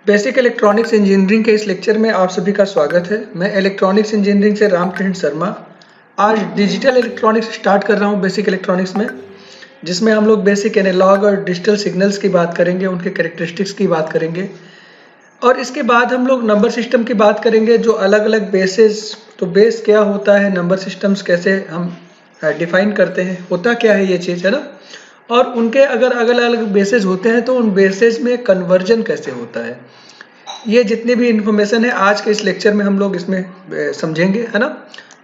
Basic electronics engineering के इस lecture में आप सभी का स्वागत है। मैं इलेक्ट्रॉनिक्स इंजीनियरिंग से रामकृष्ण शर्मा आज डिजिटल इलेक्ट्रॉनिक्स स्टार्ट कर रहा हूं बेसिक इलेक्ट्रॉनिक्स में, जिसमें हम लोग बेसिक एनालॉग और डिजिटल सिग्नल्स की बात करेंगे, उनके कैरेक्टरिस्टिक्स की बात करेंगे और इसके बाद हम लोग नंबर सिस्टम की बात करेंगे, जो अलग अलग बेसेस। तो बेस क्या होता है, नंबर सिस्टम्स कैसे हम डिफाइन करते हैं, होता क्या है ये चीज़, है ना। और उनके अगर अलग अलग बेसेस होते हैं तो उन बेसेस में कन्वर्जन कैसे होता है, ये जितनी भी इंफॉर्मेशन है आज के इस लेक्चर में हम लोग इसमें समझेंगे, है ना।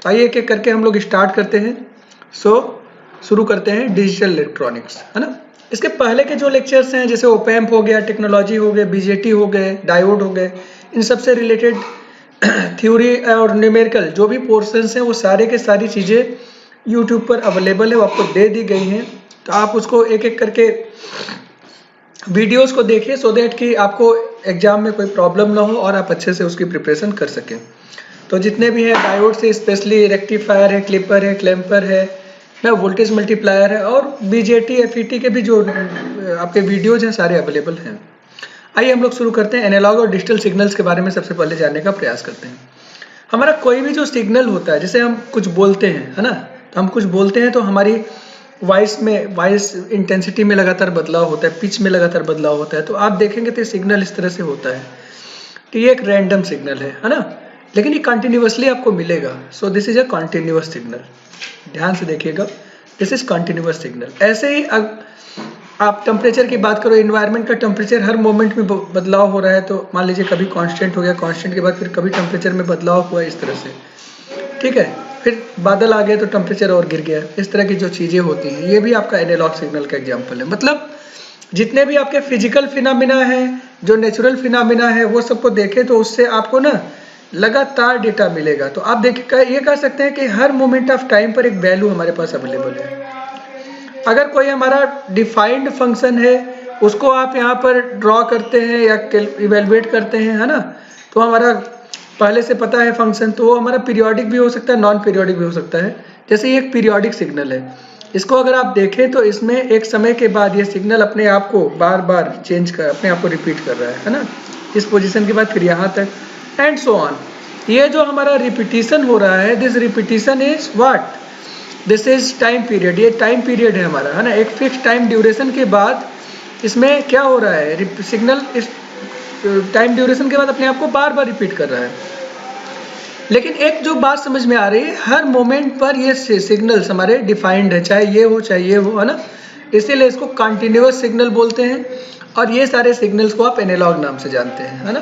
तो आइए एक एक करके हम लोग स्टार्ट करते हैं। शुरू करते हैं डिजिटल इलेक्ट्रॉनिक्स, है ना। इसके पहले के जो लेक्चर्स हैं, जैसे ओपैम्प हो गया, टेक्नोलॉजी हो गए, बीजेटी हो गए, डायोड हो गए, इन सबसे रिलेटेड थ्योरी और न्यूमेरिकल जो भी पोर्शंस हैं वो सारे के सारी चीज़ें यूट्यूब पर अवेलेबल है, वो आपको दे दी गई हैं। तो आप उसको एक एक करके वीडियोस को देखिए, सो दैट कि आपको एग्जाम में कोई प्रॉब्लम ना हो और आप अच्छे से उसकी प्रिपरेशन कर सकें। तो जितने भी हैं डायोड से स्पेशली रेक्टिफायर है, क्लिपर है, क्लैम्पर है ना, वोल्टेज मल्टीप्लायर है और बीजेटी एफईटी के भी जो आपके वीडियोज हैं सारे अवेलेबल हैं। आइए हम लोग शुरू करते हैं। एनालॉग और डिजिटल सिग्नल्स के बारे में सबसे पहले जानने का प्रयास करते हैं। हमारा कोई भी जो सिग्नल होता है, जैसे हम कुछ बोलते हैं, है ना, तो हम कुछ बोलते हैं तो हमारी वॉइस इंटेंसिटी में लगातार बदलाव होता है, पिच में लगातार बदलाव होता है। तो आप देखेंगे तो सिग्नल इस तरह से होता है कि ये एक रैंडम सिग्नल है ना, लेकिन ये कंटिन्यूअसली आपको मिलेगा। So this is a continuous signal. ध्यान से देखिएगा, दिस इज कंटिन्यूअस सिग्नल। ऐसे ही आप टेम्परेचर की बात करो, इन्वायरमेंट का टेम्परेचर हर मोमेंट में बदलाव हो रहा है। तो मान लीजिए कभी कांस्टेंट हो गया, कांस्टेंट के बाद फिर कभी टेम्परेचर में बदलाव हुआ, इस तरह से, ठीक है। फिर बादल आ गए तो टेम्परेचर और गिर गया। इस तरह की जो चीज़ें होती हैं, ये भी आपका एनालॉग सिग्नल का एग्जाम्पल है। मतलब जितने भी आपके फिजिकल फिनोमिना है, जो नेचुरल फिनोमिना है, वो सबको देखें तो उससे आपको ना लगातार डेटा मिलेगा। तो आप देखिए, ये कह सकते हैं कि हर मोमेंट ऑफ टाइम पर एक वैल्यू हमारे पास अवेलेबल है। अगर कोई हमारा डिफाइंड फंक्शन है, उसको आप यहाँ पर ड्रॉ करते हैं या इवेलुएट करते हैं, है ना, तो हमारा पहले से पता है फंक्शन, तो वो हमारा पीरियोडिक भी हो सकता है, नॉन पीरियोडिक भी हो सकता है। जैसे ये एक पीरियोडिक सिग्नल है, इसको अगर आप देखें तो इसमें एक समय के बाद ये सिग्नल अपने आप को बार बार अपने आप को रिपीट कर रहा है ना, इस पोजीशन के बाद फिर यहाँ तक एंड सो ऑन। ये जो हमारा रिपीटिशन हो रहा है, this repetition is what, this is time period. ये टाइम पीरियड है हमारा, है ना। एक फिक्स टाइम ड्यूरेशन के बाद इसमें क्या हो रहा है, सिग्नल इस टाइम ड्यूरेशन के बाद अपने आप को बार बार रिपीट कर रहा है। लेकिन एक जो बात समझ में आ रही है, हर मोमेंट पर ये सिग्नल्स हमारे डिफाइंड है, चाहे ये हो, है ना। इसीलिए इसको कंटिन्यूअस सिग्नल बोलते हैं। और ये सारे सिग्नल्स को आप एनालॉग नाम से जानते हैं, है ना।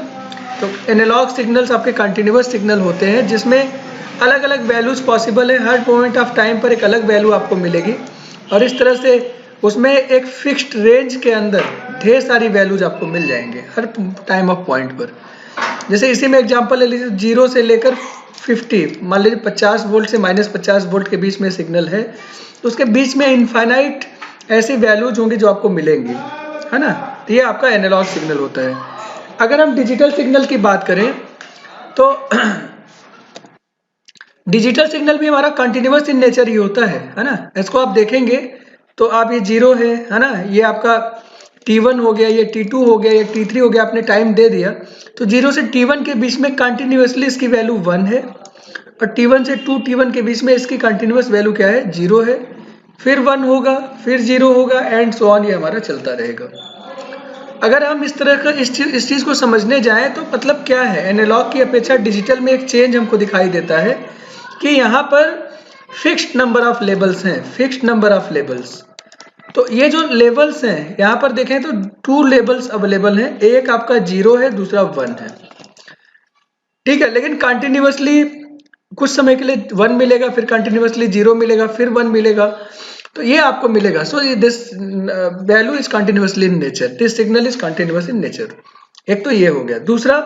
तो एनालॉग सिग्नल्स आपके कंटिन्यूअस सिग्नल होते हैं, जिसमें अलग अलग वैल्यूज पॉसिबल है। हर मोमेंट ऑफ टाइम पर एक अलग वैल्यू आपको मिलेगी और इस तरह से उसमें एक फिक्स्ड रेंज के अंदर ढेर सारी वैल्यूज आपको मिल जाएंगे हर टाइम ऑफ पॉइंट पर। जैसे इसी में एग्जांपल ले लीजिए, 0 से लेकर 50, मान लीजिए 50 वोल्ट से -50 वोल्ट के बीच में सिग्नल है, तो उसके बीच में इनफाइनाइट ऐसी वैल्यूज होंगी जो आपको मिलेंगी, है ना। तो ये आपका एनालॉग सिग्नल होता है। अगर हम डिजिटल सिग्नल की बात करें तो डिजिटल सिग्नल भी हमारा कंटिन्यूअस इन नेचर ही होता है ना। इसको आप देखेंगे तो आप ये 0 है ना, ये आपका T1 हो गया, ये T2 हो गया, ये T3 हो गया, आपने टाइम दे दिया। तो 0 से T1 के बीच में कंटिन्यूअसली इसकी वैल्यू 1 है और T1 से 2T1 के बीच में इसकी कंटिन्यूअस वैल्यू क्या है, 0 है। फिर 1 होगा, फिर 0 होगा एंड सो ऑन, ये हमारा चलता रहेगा। अगर हम इस तरह का इस चीज़ को समझने जाएं तो मतलब क्या है, एनालॉग की अपेक्षा डिजिटल में एक चेंज हमको दिखाई देता है कि यहाँ पर फिक्स्ड नंबर ऑफ लेबल्स हैं, फिक्स्ड नंबर ऑफ लेबल्स। तो ये जो लेबल्स हैं यहाँ पर देखें तो 2 लेबल्स अवेलेबल हैं, एक आपका 0 है, दूसरा 1 है, ठीक है। लेकिन कंटिन्यूअसली कुछ समय के लिए 1 मिलेगा, फिर कंटिन्यूअसली 0 मिलेगा, फिर 1 मिलेगा, तो ये आपको मिलेगा। So this value is continuously in nature, this signal is continuous in nature. एक तो ये हो गया। दूसरा,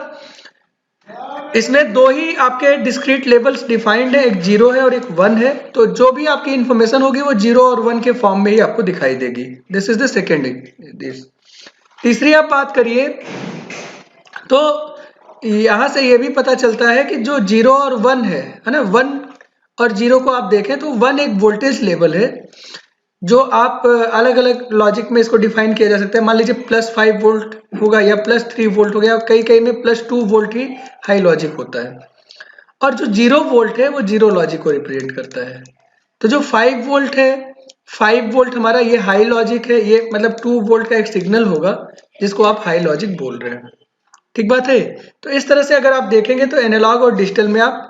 इसमें 2 ही आपके डिस्क्रीट लेवल्स डिफाइंड है, एक 0 है और एक 1 है। तो जो भी आपकी इंफॉर्मेशन होगी वो 0 और 1 के फॉर्म में ही आपको दिखाई देगी। This is the second. तीसरी आप बात करिए तो यहां से ये भी पता चलता है कि जो 0 और 1 है ना, 1 और 0 को आप देखें तो 1 एक वोल्टेज लेवल है जो आप अलग अलग लॉजिक में इसको डिफाइन किया जा सकता है। मान लीजिए +5 वोल्ट होगा या +3 वोल्ट हो गया, कई कई में +2 वोल्ट ही हाई लॉजिक होता है, और जो 0 वोल्ट है वो जीरो लॉजिक को रिप्रेजेंट करता है। तो जो 5 वोल्ट है, 5 वोल्ट हमारा ये हाई लॉजिक है, ये मतलब 2 वोल्ट का एक सिग्नल होगा जिसको आप हाई लॉजिक बोल रहे हैं। ठीक बात है। तो इस तरह से अगर आप देखेंगे तो एनालॉग और डिजिटल में आप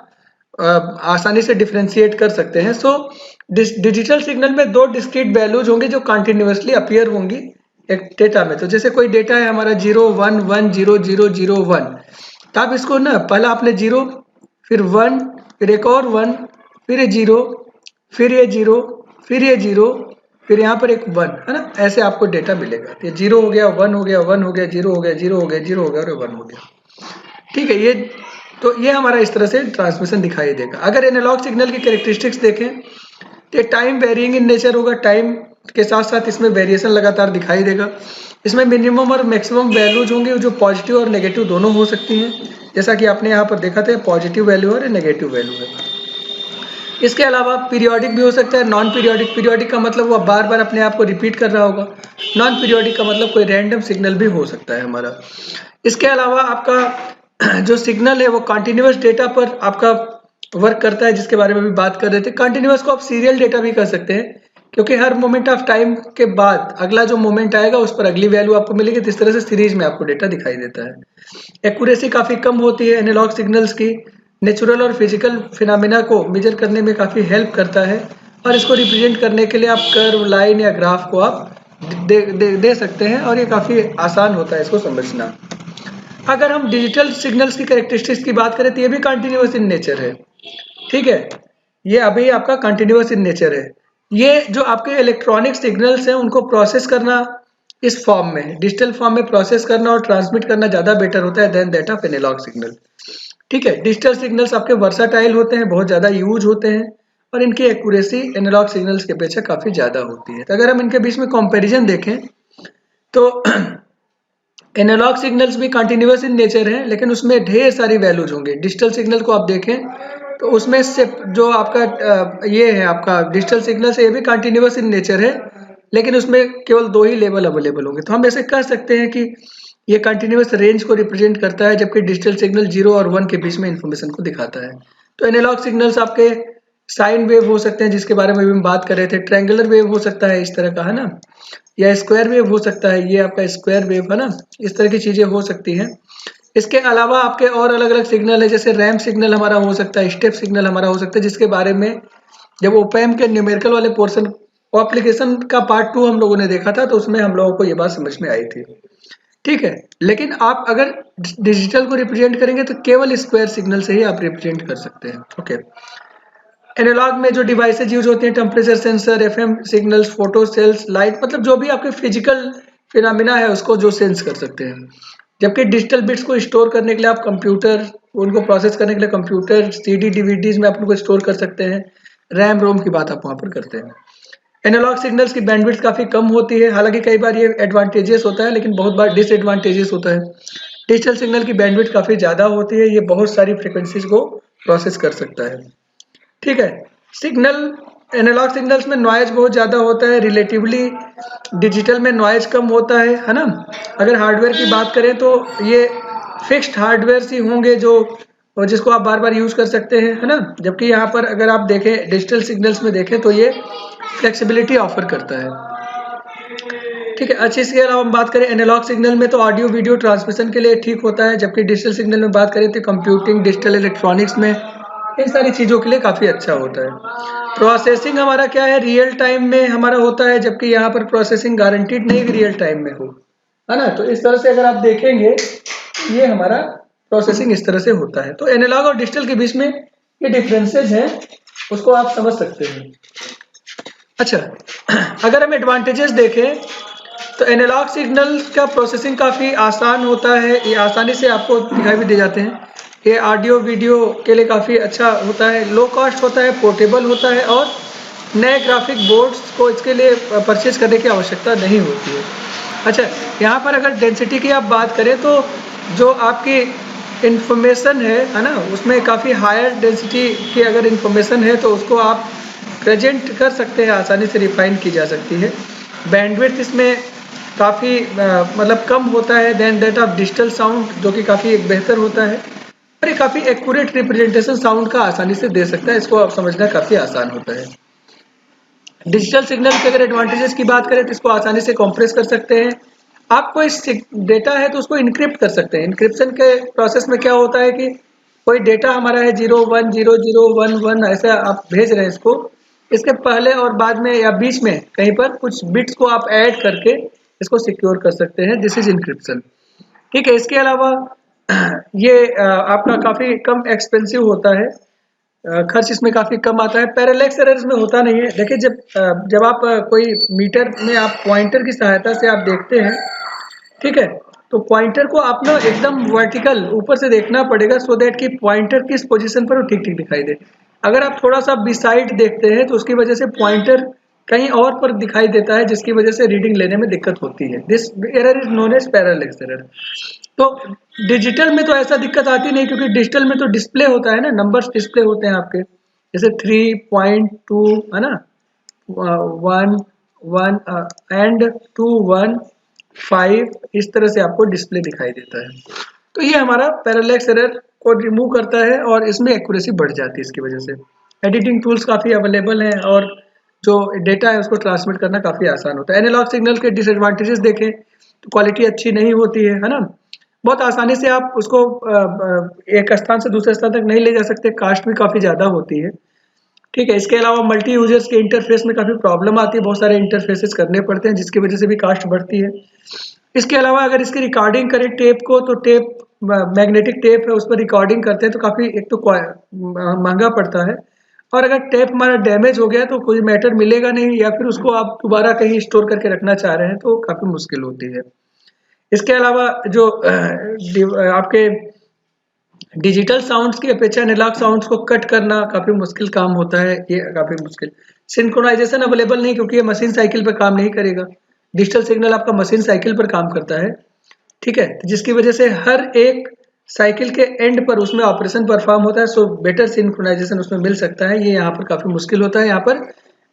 आसानी से डिफ्रेंशिएट कर सकते हैं। सो डिजिटल सिग्नल में दो डिस्क्रीट वैल्यूज होंगे जो कंटिन्यूअसली अपीयर होंगी एक डेटा में। तो जैसे कोई डेटा है हमारा 0 1 1 0 0 0 1, तो आप इसको ना पहला आपने 0, फिर 1, फिर एक और 1, फिर ये 0, फिर ये 0, फिर ये 0, फिर यहाँ पर एक 1, है ना, ऐसे आपको डेटा मिलेगा। ये 0 हो गया, 1 हो गया, 1 हो गया, 0 हो गया, 0 हो गया, 0 हो गया और 1 हो गया। ठीक है, ये तो ये हमारा इस तरह से ट्रांसमिशन दिखाई देगा। अगर एनालॉग सिग्नल की कैरेक्टरिस्टिक्स देखें तो ये टाइम वेरिंग इन नेचर होगा, टाइम के साथ साथ इसमें वेरिएशन लगातार दिखाई देगा। इसमें मिनिमम और मैक्सिमम वैल्यूज होंगे जो पॉजिटिव और नेगेटिव दोनों हो सकती हैं, जैसा कि आपने यहाँ पर देखा था, पॉजिटिव वैल्यू और नेगेटिव वैल्यू है। इसके अलावा पीरियोडिक भी हो सकता है, नॉन पीरियोडिक। पीरियोडिक का मतलब वो बार बार अपने आप को रिपीट कर रहा होगा, नॉन पीरियोडिक का मतलब कोई रैंडम सिग्नल भी हो सकता है हमारा। इसके अलावा आपका जो सिग्नल है वो कंटिन्यूअस डेटा पर आपका वर्क करता है, जिसके बारे में भी बात कर रहे थे। कंटिन्यूअस को आप सीरियल डेटा भी कर सकते हैं, क्योंकि हर मोमेंट ऑफ टाइम के बाद अगला जो मोमेंट आएगा उस पर अगली वैल्यू आपको मिलेगी। तो इस तरह से सीरीज में आपको डेटा दिखाई देता है। एक्यूरेसी काफ़ी कम होती है एनालॉग सिग्नल्स की, नेचुरल और फिजिकल फिनोमेना को मेजर करने में काफ़ी हेल्प करता है, और इसको रिप्रेजेंट करने के लिए आप कर्व, लाइन या ग्राफ को आप दे सकते हैं, और ये काफ़ी आसान होता है इसको समझना। अगर हम डिजिटल सिग्नल्स की कैरेक्टरिस्टिक्स की बात करें तो ये भी कंटिन्यूअस इन नेचर है। ठीक है, ये अभी आपका कंटिन्यूअस इन नेचर है। ये जो आपके इलेक्ट्रॉनिक सिग्नल्स हैं उनको प्रोसेस करना इस फॉर्म में, डिजिटल फॉर्म में प्रोसेस करना और ट्रांसमिट करना ज़्यादा बेटर होता है than that of analog signal. ठीक है, डिजिटल सिग्नल्स आपके वर्साटाइल होते हैं, बहुत ज़्यादा यूज होते हैं, और इनकी एक्यूरेसी एनालॉग सिग्नल्स के अपेक्षा काफ़ी ज़्यादा होती है। तो अगर हम इनके बीच में कंपैरिजन देखें तो एनालॉग सिग्नल्स भी कंटिन्यूअस इन नेचर है, लेकिन उसमें ढेर सारी वैल्यूज होंगे। डिजिटल सिग्नल को आप देखें तो उसमें से जो आपका ये है आपका डिजिटल सिग्नल से, ये भी कंटिन्यूअस इन नेचर है, लेकिन उसमें केवल 2 ही लेवल अवेलेबल होंगे। तो हम ऐसे कह सकते हैं कि ये कंटिन्यूअस रेंज को रिप्रेजेंट करता है, जबकि डिजिटल सिग्नल 0 और 1 के बीच में इंफॉर्मेशन को दिखाता है। तो एनालॉग सिग्नल्स आपके साइन वेव हो सकते हैं, जिसके बारे में भी हम बात कर रहे थे, ट्रायंगुलर वेव हो सकता है इस तरह का, है ना, या स्क्वायर वेव हो सकता है, ये आपका स्क्वायर वेव है ना, इस तरह की चीजें हो सकती हैं। इसके अलावा आपके और अलग अलग सिग्नल है, जैसे रैम्प सिग्नल हमारा हो सकता है, स्टेप सिग्नल हमारा हो सकता है, जिसके बारे में जब ओपैम के न्यूमेरिकल वाले पोर्शन एप्लीकेशन का पार्ट 2 हम लोगों ने देखा था, तो उसमें हम लोगों को ये बात समझ में आई थी। ठीक है, लेकिन आप अगर डिजिटल को रिप्रेजेंट करेंगे तो केवल स्क्वायर सिग्नल से ही आप रिप्रेजेंट कर सकते हैं। ओके, एनालॉग में जो डिवाइसेज यूज होती हैं, temperature sensor, FM signals, photo cells, light, मतलब जो भी आपके फिजिकल फिनोमिना है उसको जो सेंस कर सकते हैं। जबकि डिजिटल बिट्स को स्टोर करने के लिए आप कंप्यूटर, उनको प्रोसेस करने के लिए कंप्यूटर, सीडी डीवीडीज में आप उनको स्टोर कर सकते हैं, रैम रोम की बात आप वहाँ पर करते हैं। एनालॉग सिग्नल्स की बैंडविड्थ काफ़ी कम होती है, हालांकि कई बार ये एडवांटेजेस होता है, लेकिन बहुत बार डिसएडवांटेजेस होता है। डिजिटल सिग्नल की बैंडविड्थ काफ़ी ज़्यादा होती है, ये बहुत सारी फ्रिक्वेंसीज को प्रोसेस कर सकता है। ठीक है, सिग्नल एनालॉग सिग्नल्स में नॉइज बहुत ज़्यादा होता है, रिलेटिवली डिजिटल में नॉइज कम होता है ना। अगर हार्डवेयर की बात करें तो ये फिक्स्ड हार्डवेयर ही होंगे जो जिसको आप बार बार यूज़ कर सकते हैं, है ना। जबकि यहाँ पर अगर आप देखें डिजिटल सिग्नल्स में देखें तो ये फ्लेक्सिबिलिटी ऑफर करता है। ठीक है, अच्छी, इसके अलावा हम बात करें एनालॉग सिग्नल में तो ऑडियो वीडियो ट्रांसमिशन के लिए ठीक होता है, जबकि डिजिटल सिग्नल में बात करें तो कंप्यूटिंग, डिजिटल इलेक्ट्रॉनिक्स में, इन सारी चीज़ों के लिए काफ़ी अच्छा होता है। प्रोसेसिंग हमारा क्या है, रियल टाइम में हमारा होता है, जबकि यहाँ पर प्रोसेसिंग गारंटीड नहीं कि रियल टाइम में हो, है ना। तो इस तरह से अगर आप देखेंगे ये हमारा प्रोसेसिंग इस तरह से होता है। तो एनालॉग और डिजिटल के बीच में ये डिफरेंसेज हैं, उसको आप समझ सकते हैं। अच्छा, अगर हम एडवांटेजेस देखें तो एनालॉग सिग्नल का प्रोसेसिंग काफ़ी आसान होता है, ये आसानी से आपको दिखाई भी दे जाते हैं। ये ऑडियो वीडियो के लिए काफ़ी अच्छा होता है, लो कॉस्ट होता है, पोर्टेबल होता है, और नए ग्राफिक बोर्ड्स को इसके लिए परचेज करने की आवश्यकता नहीं होती है। अच्छा, यहाँ पर अगर डेंसिटी की आप बात करें तो जो आपकी इन्फॉर्मेशन है ना, उसमें काफ़ी हायर डेंसिटी की अगर इन्फॉर्मेशन है तो उसको आप प्रेजेंट कर सकते हैं, आसानी से रिफाइन की जा सकती है। बैंडविड्थ इसमें काफ़ी मतलब कम होता है than that of digital sound, जो कि काफ़ी एक बेहतर होता है और ये काफ़ी एक्यूरेट रिप्रेजेंटेशन साउंड का आसानी से दे सकता है। इसको आप समझना काफ़ी आसान होता है। डिजिटल सिग्नल के अगर एडवांटेजेस की बात करें तो इसको आसानी से कंप्रेस कर सकते हैं। आपको इस डेटा है तो उसको इनक्रिप्ट कर सकते हैं। इनक्रिप्शन के प्रोसेस में क्या होता है कि कोई डेटा हमारा है 010011 ऐसा आप भेज रहे हैं इसको, इसके पहले और बाद में या बीच में कहीं पर कुछ बिट्स को आप ऐड करके इसको सिक्योर कर सकते हैं। This is encryption. ठीक है, इसके अलावा ये आपका काफ़ी कम एक्सपेंसिव होता है, खर्च इसमें काफ़ी कम आता है। पैरेलैक्स एरर इसमें होता नहीं है। देखिए जब आप कोई मीटर में आप पॉइंटर की सहायता से आप देखते हैं, ठीक है, तो पॉइंटर को आप ना एकदम वर्टिकल ऊपर से देखना पड़ेगा सो दैट कि पॉइंटर किस पोजीशन पर वो ठीक ठीक दिखाई दे। अगर आप थोड़ा सा बिसाइड देखते हैं तो उसकी वजह से पॉइंटर कहीं और पर दिखाई देता है, जिसकी वजह से रीडिंग लेने में दिक्कत होती है। This error is known as parallax error. तो डिजिटल में तो ऐसा दिक्कत आती नहीं, क्योंकि डिजिटल में तो डिस्प्ले होता है ना, नंबर्स डिस्प्ले होते हैं आपके, जैसे 3.2 है ना, 1 1 एंड 2 1 5, इस तरह से आपको डिस्प्ले दिखाई देता है। तो ये हमारा पैरेलैक्स एरर को रिमूव करता है और इसमें एक्यूरेसी बढ़ जाती है इसकी वजह से। एडिटिंग टूल्स काफ़ी अवेलेबल हैं और जो डेटा है उसको ट्रांसमिट करना काफ़ी आसान होता है। एनालॉग सिग्नल के डिसएडवांटेजेस देखें तो क्वालिटी अच्छी नहीं होती है ना, बहुत आसानी से आप उसको एक स्थान से दूसरे स्थान तक नहीं ले जा सकते, कास्ट भी काफ़ी ज़्यादा होती है। ठीक है, इसके अलावा मल्टी यूजर्स के इंटरफेस में काफ़ी प्रॉब्लम आती है, बहुत सारे इंटरफेसेस करने पड़ते हैं जिसकी वजह से भी कास्ट बढ़ती है। इसके अलावा अगर इसकी रिकॉर्डिंग करें टेप को, तो टेप मैग्नेटिक टेप है, उस पर रिकॉर्डिंग करते हैं तो काफ़ी एक तो महंगा पड़ता है, और अगर टेप हमारा डैमेज हो गया तो कोई मैटर मिलेगा नहीं, या फिर उसको आप दोबारा कहीं स्टोर करके रखना चाह रहे हैं तो काफ़ी मुश्किल होती है। इसके अलावा जो आपके डिजिटल साउंड्स की अपेक्षा एनालॉग साउंड्स को कट करना काफ़ी मुश्किल काम होता है, ये काफ़ी मुश्किल। सिंक्रोनाइजेशन अवेलेबल नहीं, क्योंकि ये मशीन साइकिल पर काम नहीं करेगा। डिजिटल सिग्नल आपका मशीन साइकिल पर काम करता है, ठीक है, जिसकी वजह से हर एक साइकिल के एंड पर उसमें ऑपरेशन परफॉर्म होता है, सो बेटर सिंक्रोनाइजेशन उसमें मिल सकता है। ये यहाँ पर काफ़ी मुश्किल होता है, यहाँ पर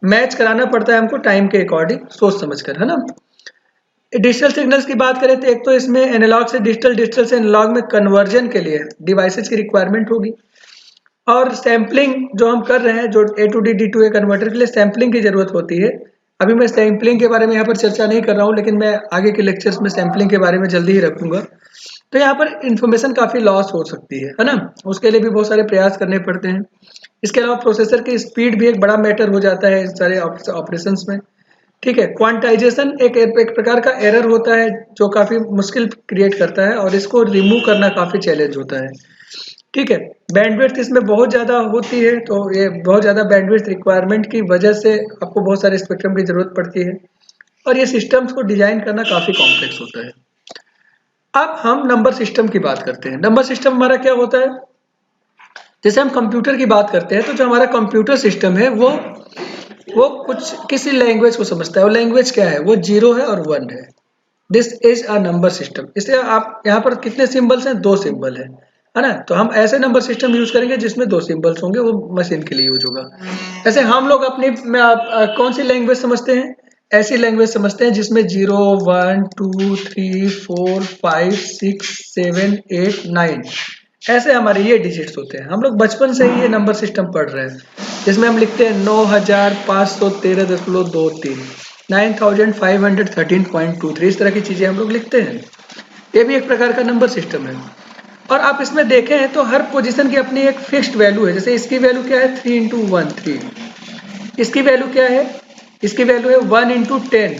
मैच कराना पड़ता है हमको टाइम के अकॉर्डिंग सोच समझ कर, है ना। डिजिटल सिग्नल्स की बात करें तो एक तो इसमें एनालॉग से डिजिटल, डिजिटल से एनालॉग में कन्वर्जन के लिए डिवाइसेस की रिक्वायरमेंट होगी, और सैम्पलिंग जो हम कर रहे हैं, जो A to D D to A converter के लिए सैम्पलिंग की ज़रूरत होती है। अभी मैं सैम्पलिंग के बारे में यहाँ पर चर्चा नहीं कर रहा हूँ, लेकिन मैं आगे के लेक्चर्स में सैम्पलिंग के बारे में जल्दी ही रखूँगा। तो यहाँ पर इंफॉर्मेशन काफ़ी लॉस हो सकती है ना, उसके लिए भी बहुत सारे प्रयास करने पड़ते हैं। इसके अलावा प्रोसेसर की स्पीड भी एक बड़ा मैटर हो जाता है इस सारे ऑपरेशंस में, ठीक है। क्वांटाइजेशन एक प्रकार का एरर होता है जो काफ़ी मुश्किल क्रिएट करता है, और इसको रिमूव करना काफ़ी चैलेंज होता है, ठीक है। बैंडविड्थ इसमें बहुत ज़्यादा होती है, तो ये बहुत ज़्यादा बैंडविड्थ रिक्वायरमेंट की वजह से आपको बहुत सारे स्पेक्ट्रम की ज़रूरत पड़ती है, और ये सिस्टम्स को डिज़ाइन करना काफ़ी कॉम्प्लेक्स होता है। अब हम नंबर सिस्टम की बात करते हैं। नंबर सिस्टम हमारा क्या होता है, जैसे हम कंप्यूटर की बात करते हैं तो जो हमारा कंप्यूटर सिस्टम है वो कुछ किसी लैंग्वेज को समझता है। वो लैंग्वेज क्या है, वो 0 है और 1 है। This is a number system. इसलिए आप यहाँ पर कितने सिंबल्स हैं, 2 सिंबल है ना। तो हम ऐसे नंबर सिस्टम यूज करेंगे जिसमें 2 सिंबल्स होंगे, वो मशीन के लिए यूज होगा। ऐसे हम लोग अपनी कौन सी लैंग्वेज समझते हैं, ऐसी लैंग्वेज समझते हैं जिसमें 0 1 2 3 4 5 6 7 8 9 ऐसे हमारे ये डिजिट्स होते हैं। हम लोग बचपन से ही ये नंबर सिस्टम पढ़ रहे हैं, जिसमें हम लिखते हैं 9513.23, 9513.23, इस तरह की चीज़ें हम लोग लिखते हैं। ये भी एक प्रकार का नंबर सिस्टम है। और आप इसमें देखें तो हर पोजीशन की अपनी एक फिक्स्ड वैल्यू है। जैसे इसकी वैल्यू क्या है, 3 × 1 3। इसकी वैल्यू क्या है, इसकी वैल्यू है 1 × 10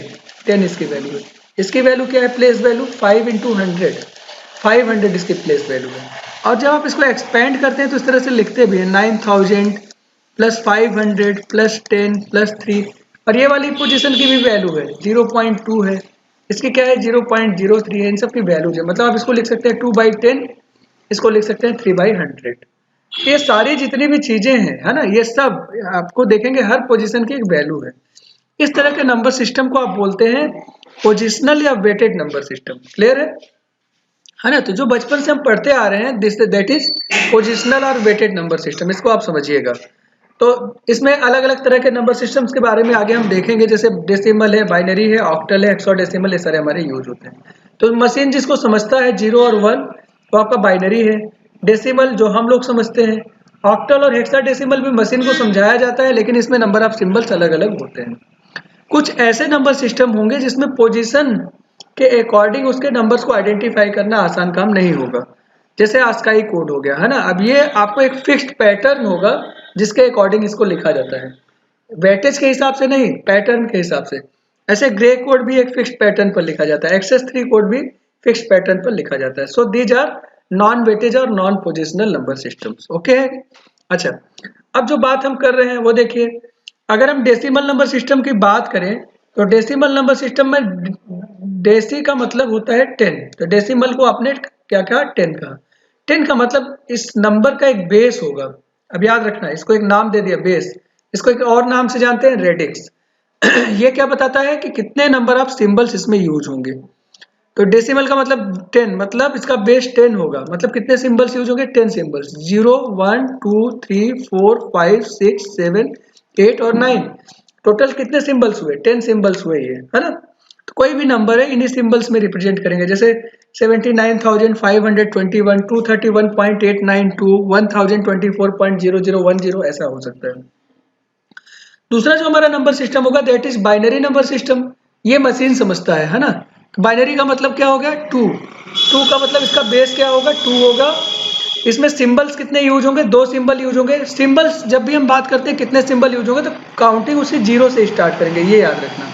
10 इसकी वैल्यू है। इसकी वैल्यू क्या है, प्लेस वैल्यू 5 × 100 500 इसकी प्लेस वैल्यू है। और जब आप इसको एक्सपेंड करते हैं तो इस तरह से लिखते भी हैं 9000 + 500 + 10 + 3, और ये वाली पोजीशन की भी वैल्यू है 0.2 है, इसकी क्या है 0.03 है। इन सब की वैल्यूज है, मतलब आप इसको लिख सकते हैं 2/10, इसको लिख सकते हैं 3/100। ये सारी जितनी भी चीजें हैं, है ना, ये सब आपको देखेंगे हर पोजीशन की एक वैल्यू है। इस तरह के नंबर सिस्टम को आप बोलते हैं पोजिशनल या वेटेड नंबर सिस्टम। क्लियर है ना। तो जो बचपन से हम पढ़ते आ रहे हैं दैट इज पोजिशनल और वेटेड नंबर सिस्टम, इसको आप समझिएगा। तो इसमें अलग अलग तरह के नंबर सिस्टम्स के बारे में आगे हम देखेंगे, जैसे डेसिमल है, बाइनरी है, ऑक्टल है, हेक्साडेसिमल, ये सारे हमारे यूज होते हैं। तो मशीन जिसको समझता है 0 और 1 वो आपका बाइनरी है। डेसिमल जो हम लोग समझते हैं, ऑक्टल और हेक्साडेसिमल भी मशीन को समझाया जाता है, लेकिन इसमें नंबर ऑफ सिंबल्स अलग अलग होते हैं। कुछ ऐसे नंबर सिस्टम होंगे जिसमें पोजीशन के अकॉर्डिंग उसके नंबर्स को आइडेंटिफाई करना आसान काम नहीं होगा, जैसे आस्काई कोड हो गया, है ना। अब ये आपको एक फिक्स्ड पैटर्न होगा जिसके अकॉर्डिंग इसको लिखा जाता है, वेटेज के हिसाब से नहीं, पैटर्न के हिसाब से। ऐसे ग्रे कोड भी एक फिक्स्ड पैटर्न पर लिखा जाता है, एक्सेस 3 कोड भी फिक्स्ड पैटर्न पर लिखा जाता है। So these are non weightage और non positional number systems. Okay है। अच्छा, अब जो बात हम कर रहे हैं वो देखिए, अगर हम डेसिमल नंबर सिस्टम की बात करें तो डेसिमल नंबर सिस्टम में डेसी का मतलब होता है 10। तो डेसिमल को आपने क्या कहा, 10 कहा। 10 का मतलब इस नंबर का एक बेस होगा। अब याद रखना, इसको एक नाम दे दिया बेस, इसको एक और नाम से जानते हैं रेडिक्स। ये क्या बताता है कि कितने नंबर ऑफ सिंबल्स इसमें यूज होंगे। तो डेसिमल का मतलब 10, मतलब इसका बेस 10 होगा, मतलब कितने सिंबल्स यूज होंगे, 10 सिंबल्स, 0 1 2 3 4 5 6 7 8 और 9। टोटल कितने सिंबल्स हुए, 10 सिंबल्स हुए ये, है ना। तो कोई भी नंबर है इन्हीं सिंबल्स में रिप्रेजेंट करेंगे, जैसे 79,521, 231.892, 1024.0010, ऐसा हो सकता है। दूसरा जो हमारा नंबर सिस्टम होगा that is binary number system. ये मशीन समझता है ना। बाइनरी का मतलब क्या हो गया, 2। 2 का मतलब इसका बेस क्या होगा, 2 होगा। इसमें सिंबल्स कितने यूज होंगे, 2 सिंबल यूज होंगे। सिंबल्स जब भी हम बात करते हैं कितने सिंबल यूज होंगे, तो काउंटिंग उसी 0 से स्टार्ट करेंगे, ये याद रखना।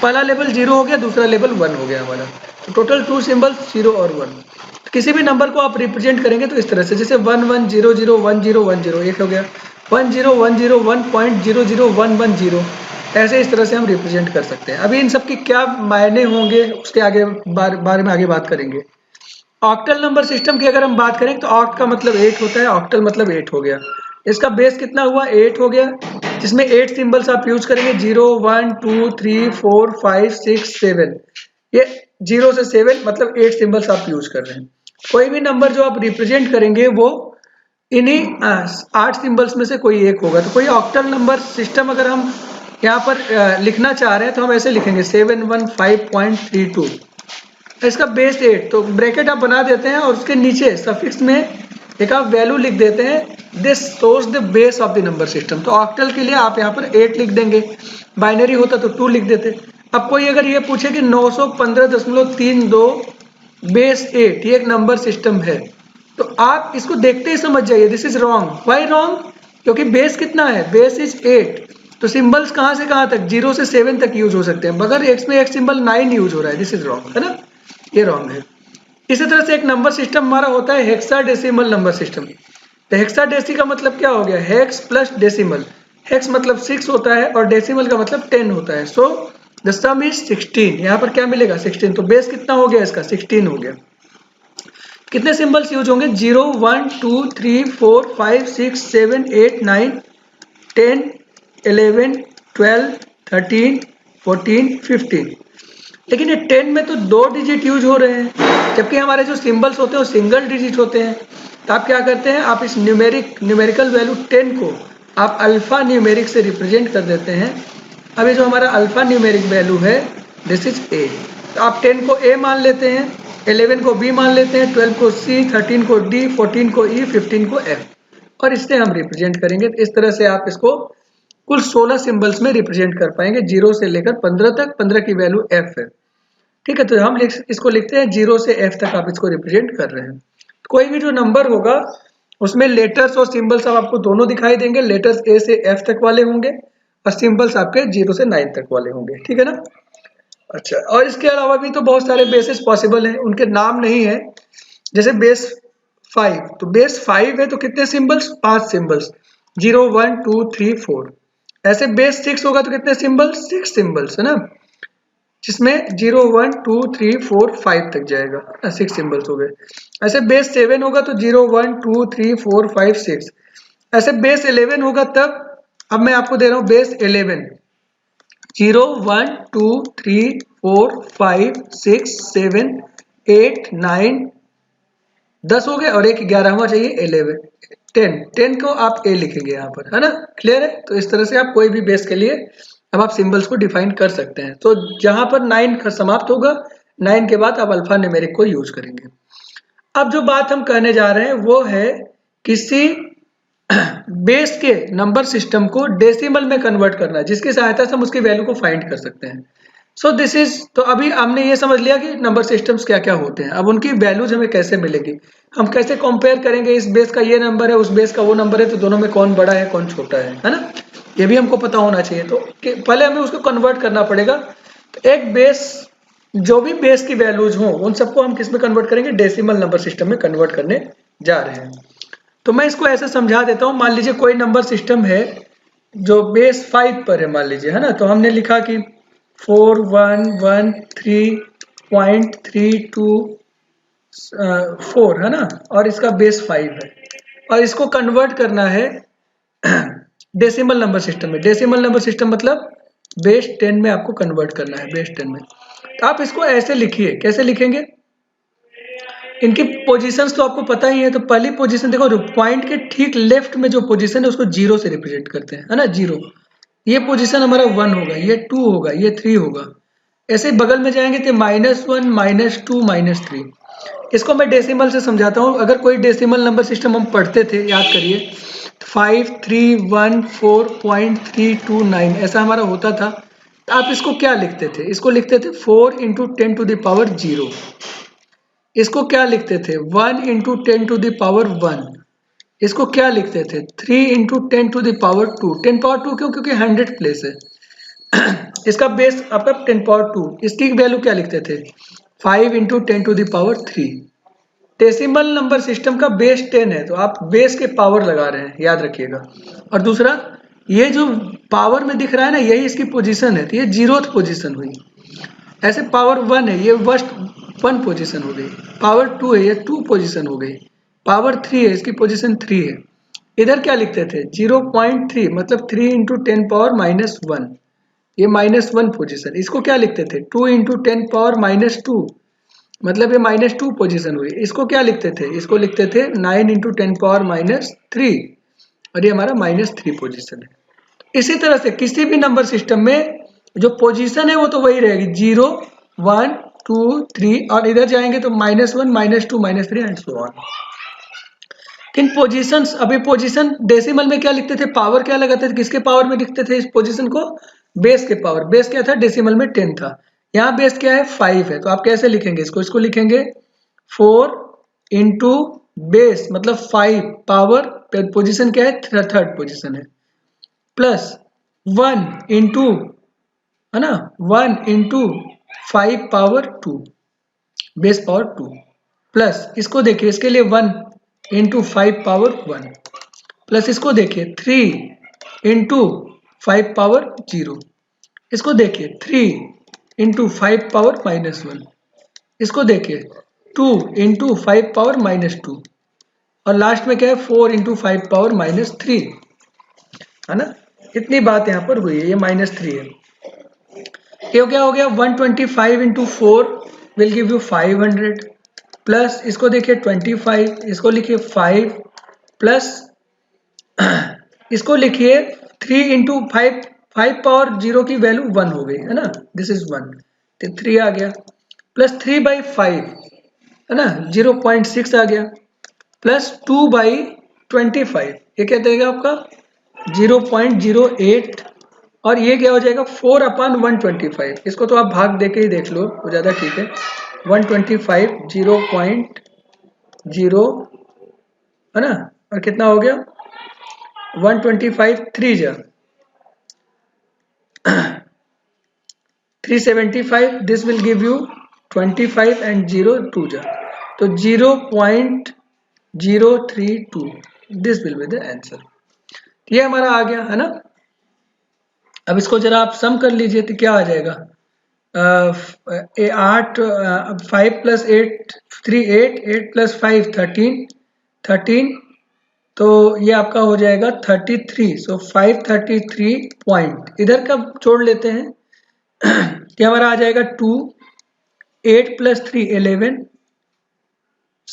पहला लेवल 0 हो गया, दूसरा लेवल 1 हो गया हमारा। तो टोटल 2 सिंबल्स, 0 और 1। किसी भी नंबर को आप रिप्रेजेंट करेंगे तो इस तरह से, जैसे 11001010, एक हो गया 10101.00110, ऐसे इस तरह से हम रिप्रेजेंट कर सकते हैं। अभी इन सब की क्या मायने होंगे उसके आगे बारे में आगे बात करेंगे। ऑक्टल नंबर सिस्टम की अगर हम बात करें तो ऑक्ट का मतलब 8 होता है, ऑक्टल मतलब 8 हो गया। इसका बेस कितना हुआ, 8 हो गया, जिसमें 8 सिंबल्स आप यूज करेंगे, 0 1 2 3 4 5 6 7। ये 0 से 7 मतलब 8 सिंबल्स आप यूज कर रहे हैं। कोई भी नंबर जो आप रिप्रेजेंट करेंगे वो इन्हीं 8 सिंबल्स में से कोई एक होगा। तो कोई ऑक्टल नंबर सिस्टम अगर हम यहाँ पर लिखना चाह रहे हैं तो हम ऐसे लिखेंगे 715.32। इसका बेस 8, तो ब्रैकेट आप बना देते हैं और उसके नीचे सफिक्स में एक आप वैल्यू लिख देते हैं, this shows the base of the number system. तो ऑक्टल के लिए आप यहाँ पर 8 लिख देंगे, बाइनरी होता तो 2 लिख देते। अब कोई अगर ये पूछे कि 915.32 बेस 8 ये एक नंबर सिस्टम है, तो आप इसको देखते ही समझ जाइए this is wrong. Why wrong, क्योंकि बेस कितना है, बेस इज 8। तो सिंबल्स कहाँ से कहाँ तक, 0 से 7 तक यूज हो सकते हैं, मगर एक्स में एक सिंबल 9 यूज हो रहा है, दिस इज रॉन्ग, है ना, ये रॉन्ग है। इसी तरह से एक नंबर सिस्टम हमारा होता है हेक्साडेसिमल नंबर सिस्टम। तो हेक्साडेसी का मतलब क्या हो गया, हेक्स प्लस डेसिमल। हेक्स मतलब 6 होता है और डेसिमल का मतलब 10 होता है। So the some is 16। यहाँ पर क्या मिलेगा, 16। तो बेस कितना हो गया इसका, 16 हो गया। कितने सिंबल्स यूज होंगे, 0 1 2 3 4 5 6 7 8 9 10 11 12 13 14 15। लेकिन ये 10 में तो 2 डिजिट यूज हो रहे हैं, जबकि हमारे जो सिंबल्स होते हैं वो सिंगल डिजिट होते हैं। तो आप क्या करते हैं, आप इस न्यूमेरिकल वैल्यू 10 को आप अल्फा न्यूमेरिक से रिप्रेजेंट कर देते हैं। अभी जो हमारा अल्फा न्यूमेरिक वैल्यू है दिस इज ए। तो आप 10 को ए मान लेते हैं, 11 को बी मान लेते हैं, 12 को सी, 13 को डी, 14 को ई, 15 को एफ, और इससे हम रिप्रेजेंट करेंगे। तो इस तरह से आप इसको कुल 16 सिंबल्स में रिप्रेजेंट कर पाएंगे, 0 से लेकर 15 तक। 15 की वैल्यू एफ है, ठीक है। तो हम इसको लिखते हैं 0 से f तक आप इसको रिप्रेजेंट कर रहे हैं। कोई भी जो नंबर होगा उसमें लेटर्स और सिंबल्स आपको दोनों दिखाई देंगे। लेटर्स a से f तक वाले होंगे और सिंबल्स आपके 0 से 9 तक वाले होंगे, ठीक है ना। अच्छा, और इसके अलावा भी तो बहुत सारे बेसिस पॉसिबल हैं, उनके नाम नहीं है। जैसे बेस 5, तो बेस 5 है तो कितने सिंबल्स, 5 सिंबल्स, 0 1 2 3 4। ऐसे बेस 6 होगा तो कितने सिंबल्स, 6 सिंबल्स, है ना, जिसमें 0 1 2 3 4 5 तक जाएगा, 6 सिंबल्स हो गए। ऐसे बेस 7 होगा तो 0 1 2 3 4 5 6। ऐसे बेस 11 होगा तब, अब मैं आपको दे रहा हूं बेस 11, 0 1 2 3 4 5 6 7 8 9 10 हो गए और एक 11वां चाहिए 11, 10 को आप ए लिखेंगे यहाँ पर, है ना, क्लियर है। तो इस तरह से आप कोई भी बेस के लिए अब आप सिंबल्स को डिफाइन कर सकते हैं। तो जहां पर 9 समाप्त होगा, 9 के बाद आप अल्फा न्यूमेरिक को यूज करेंगे। अब जो बात हम कहने जा रहे हैं वो है किसी बेस के नंबर सिस्टम को डेसिमल में कन्वर्ट करना, जिसकी सहायता से हम उसकी वैल्यू को फाइंड कर सकते हैं। सो दिस इज, तो अभी हमने ये समझ लिया कि नंबर सिस्टम्स क्या क्या होते हैं। अब उनकी वैल्यूज हमें कैसे मिलेगी, हम कैसे कंपेयर करेंगे, इस बेस का ये नंबर है, उस बेस का वो नंबर है, तो दोनों में कौन बड़ा है कौन छोटा है ना, ये भी हमको पता होना चाहिए। तो पहले हमें उसको कन्वर्ट करना पड़ेगा। तो एक बेस, जो भी बेस की वैल्यूज हो उन सबको हम किस में कन्वर्ट करेंगे, डेसिमल नंबर सिस्टम में कन्वर्ट करने जा रहे हैं। तो मैं इसको ऐसे समझा देता हूं। मान लीजिए कोई नंबर सिस्टम है जो बेस 5 पर है, मान लीजिए, है ना। तो हमने लिखा कि 4113.32 4, है ना, और इसका बेस 5 है, और इसको कन्वर्ट करना है डेसिमल नंबर सिस्टम में। डेसिमल नंबर सिस्टम मतलब बेस 10 में आपको कन्वर्ट करना है, बेस 10 में। तो आप इसको ऐसे लिखिए, कैसे लिखेंगे, इनकी पोजीशंस तो आपको पता ही है। तो पहली पोजीशन देखो, पॉइंट के ठीक लेफ्ट में जो पोजीशन है उसको 0 से रिप्रेजेंट करते हैं, है ना, 0। ये पोजीशन हमारा 1 होगा, ये 2 होगा, ये 3 होगा। ऐसे बगल में जाएंगे तो -1, -2, -3। इसको मैं डेसिमल से समझाता हूँ। अगर कोई डेसिमल नंबर सिस्टम हम पढ़ते थे, याद करिए, 5314.329 ऐसा हमारा होता था। तो आप इसको क्या लिखते थे, इसको लिखते थे 4 × 10⁻0। इसको क्या लिखते थे, 1 × 10⁻1। इसको क्या लिखते थे, 3 × 10⁻2। 10⁻2 क्यों, क्योंकि 100 प्लेस है। इसका बेस आपका 10⁻2। इसकी वैल्यू क्या लिखते थे, 5 × 10⁻3। डेसिमल नंबर सिस्टम का बेस 10 है, तो आप बेस के पावर लगा रहे हैं, याद रखिएगा। और दूसरा, ये जो पावर में दिख रहा है ना, यही इसकी पोजीशन है, तो ये 0th पोजीशन हुई। ऐसे पावर 1 है, ये फर्स्ट 1 पोजीशन हो गई। पावर 2 है, ये 2 पोजीशन हो गई। पावर 3 है, इसकी पोजीशन 3 है। इधर क्या लिखते थे, 0.3 मतलब 3 × 10⁻−1, ये -1 पोजीशन। इसको क्या लिखते थे, 2 × 10⁻−2 मतलब ये -2 पोजीशन हुई। इसको क्या लिखते थे, इसको लिखते थे 9 × 10⁻−3, और ये हमारा -3 पोजीशन है। इसी तरह से किसी भी नंबर सिस्टम में जो पोजीशन है वो तो वही रहेगी, 0, 1, 2, 3, और इधर जाएंगे तो -1, -2, -3 एंड सो ऑन। किन पोजीशंस, अभी पोजीशन डेसिमल में क्या लिखते थे, पावर क्या लगाते थे, किसके पावर में लिखते थे इस पोजीशन को, बेस के पावर। बेस क्या था, डेसिमल में 10 था। यहाँ बेस क्या है, 5 है। तो आप कैसे लिखेंगे इसको, इसको लिखेंगे 4 × बेस मतलब 5 पावर, पोजीशन क्या है, थर्ड पोजीशन है, प्लस 1 × है ना, 1 × 5 पावर 2, बेस पावर 2, प्लस इसको देखिए, इसके लिए 1 × 5 पावर 1, प्लस इसको देखिए 3 × 5 पावर 0, इसको देखिए 3 × 5 पावर -1, इसको देखिए 2 × 5 पावर -2, और लास्ट में क्या है, 4 × 5 पावर -3, है ना। इतनी बात यहाँ पर हुई है, ये -3 है। ये क्या हो गया, 125 × 4 विल गिव यू 500, प्लस इसको देखिए 25, इसको लिखिए 5, प्लस इसको लिखिए 3 × 5, 5 पावर 0 की वैल्यू 1 हो गई, है ना, दिस इज 1, तो 3 आ गया, प्लस 3/5, है ना, 0.6 आ गया, प्लस 2/25, ये क्या देगा आपका 0.08, और ये क्या हो जाएगा 4/125। इसको तो आप भाग दे के ही देख लो, वो ज़्यादा ठीक है। 125 0.0, है ना, और कितना हो गया 125 3 जा 375, this will give you 25 and 0 2 जा, तो 0.032, this will be the answer. ये हमारा आ गया, है ना। अब इसको जरा आप सम कर लीजिए तो क्या आ जाएगा, 8, 5 + 8 3 8, 8 + 5 13, तो ये आपका हो जाएगा 33। सो 533 पॉइंट, इधर का जोड़ लेते हैं क्या हमारा आ जाएगा 2, 8 + 3 11,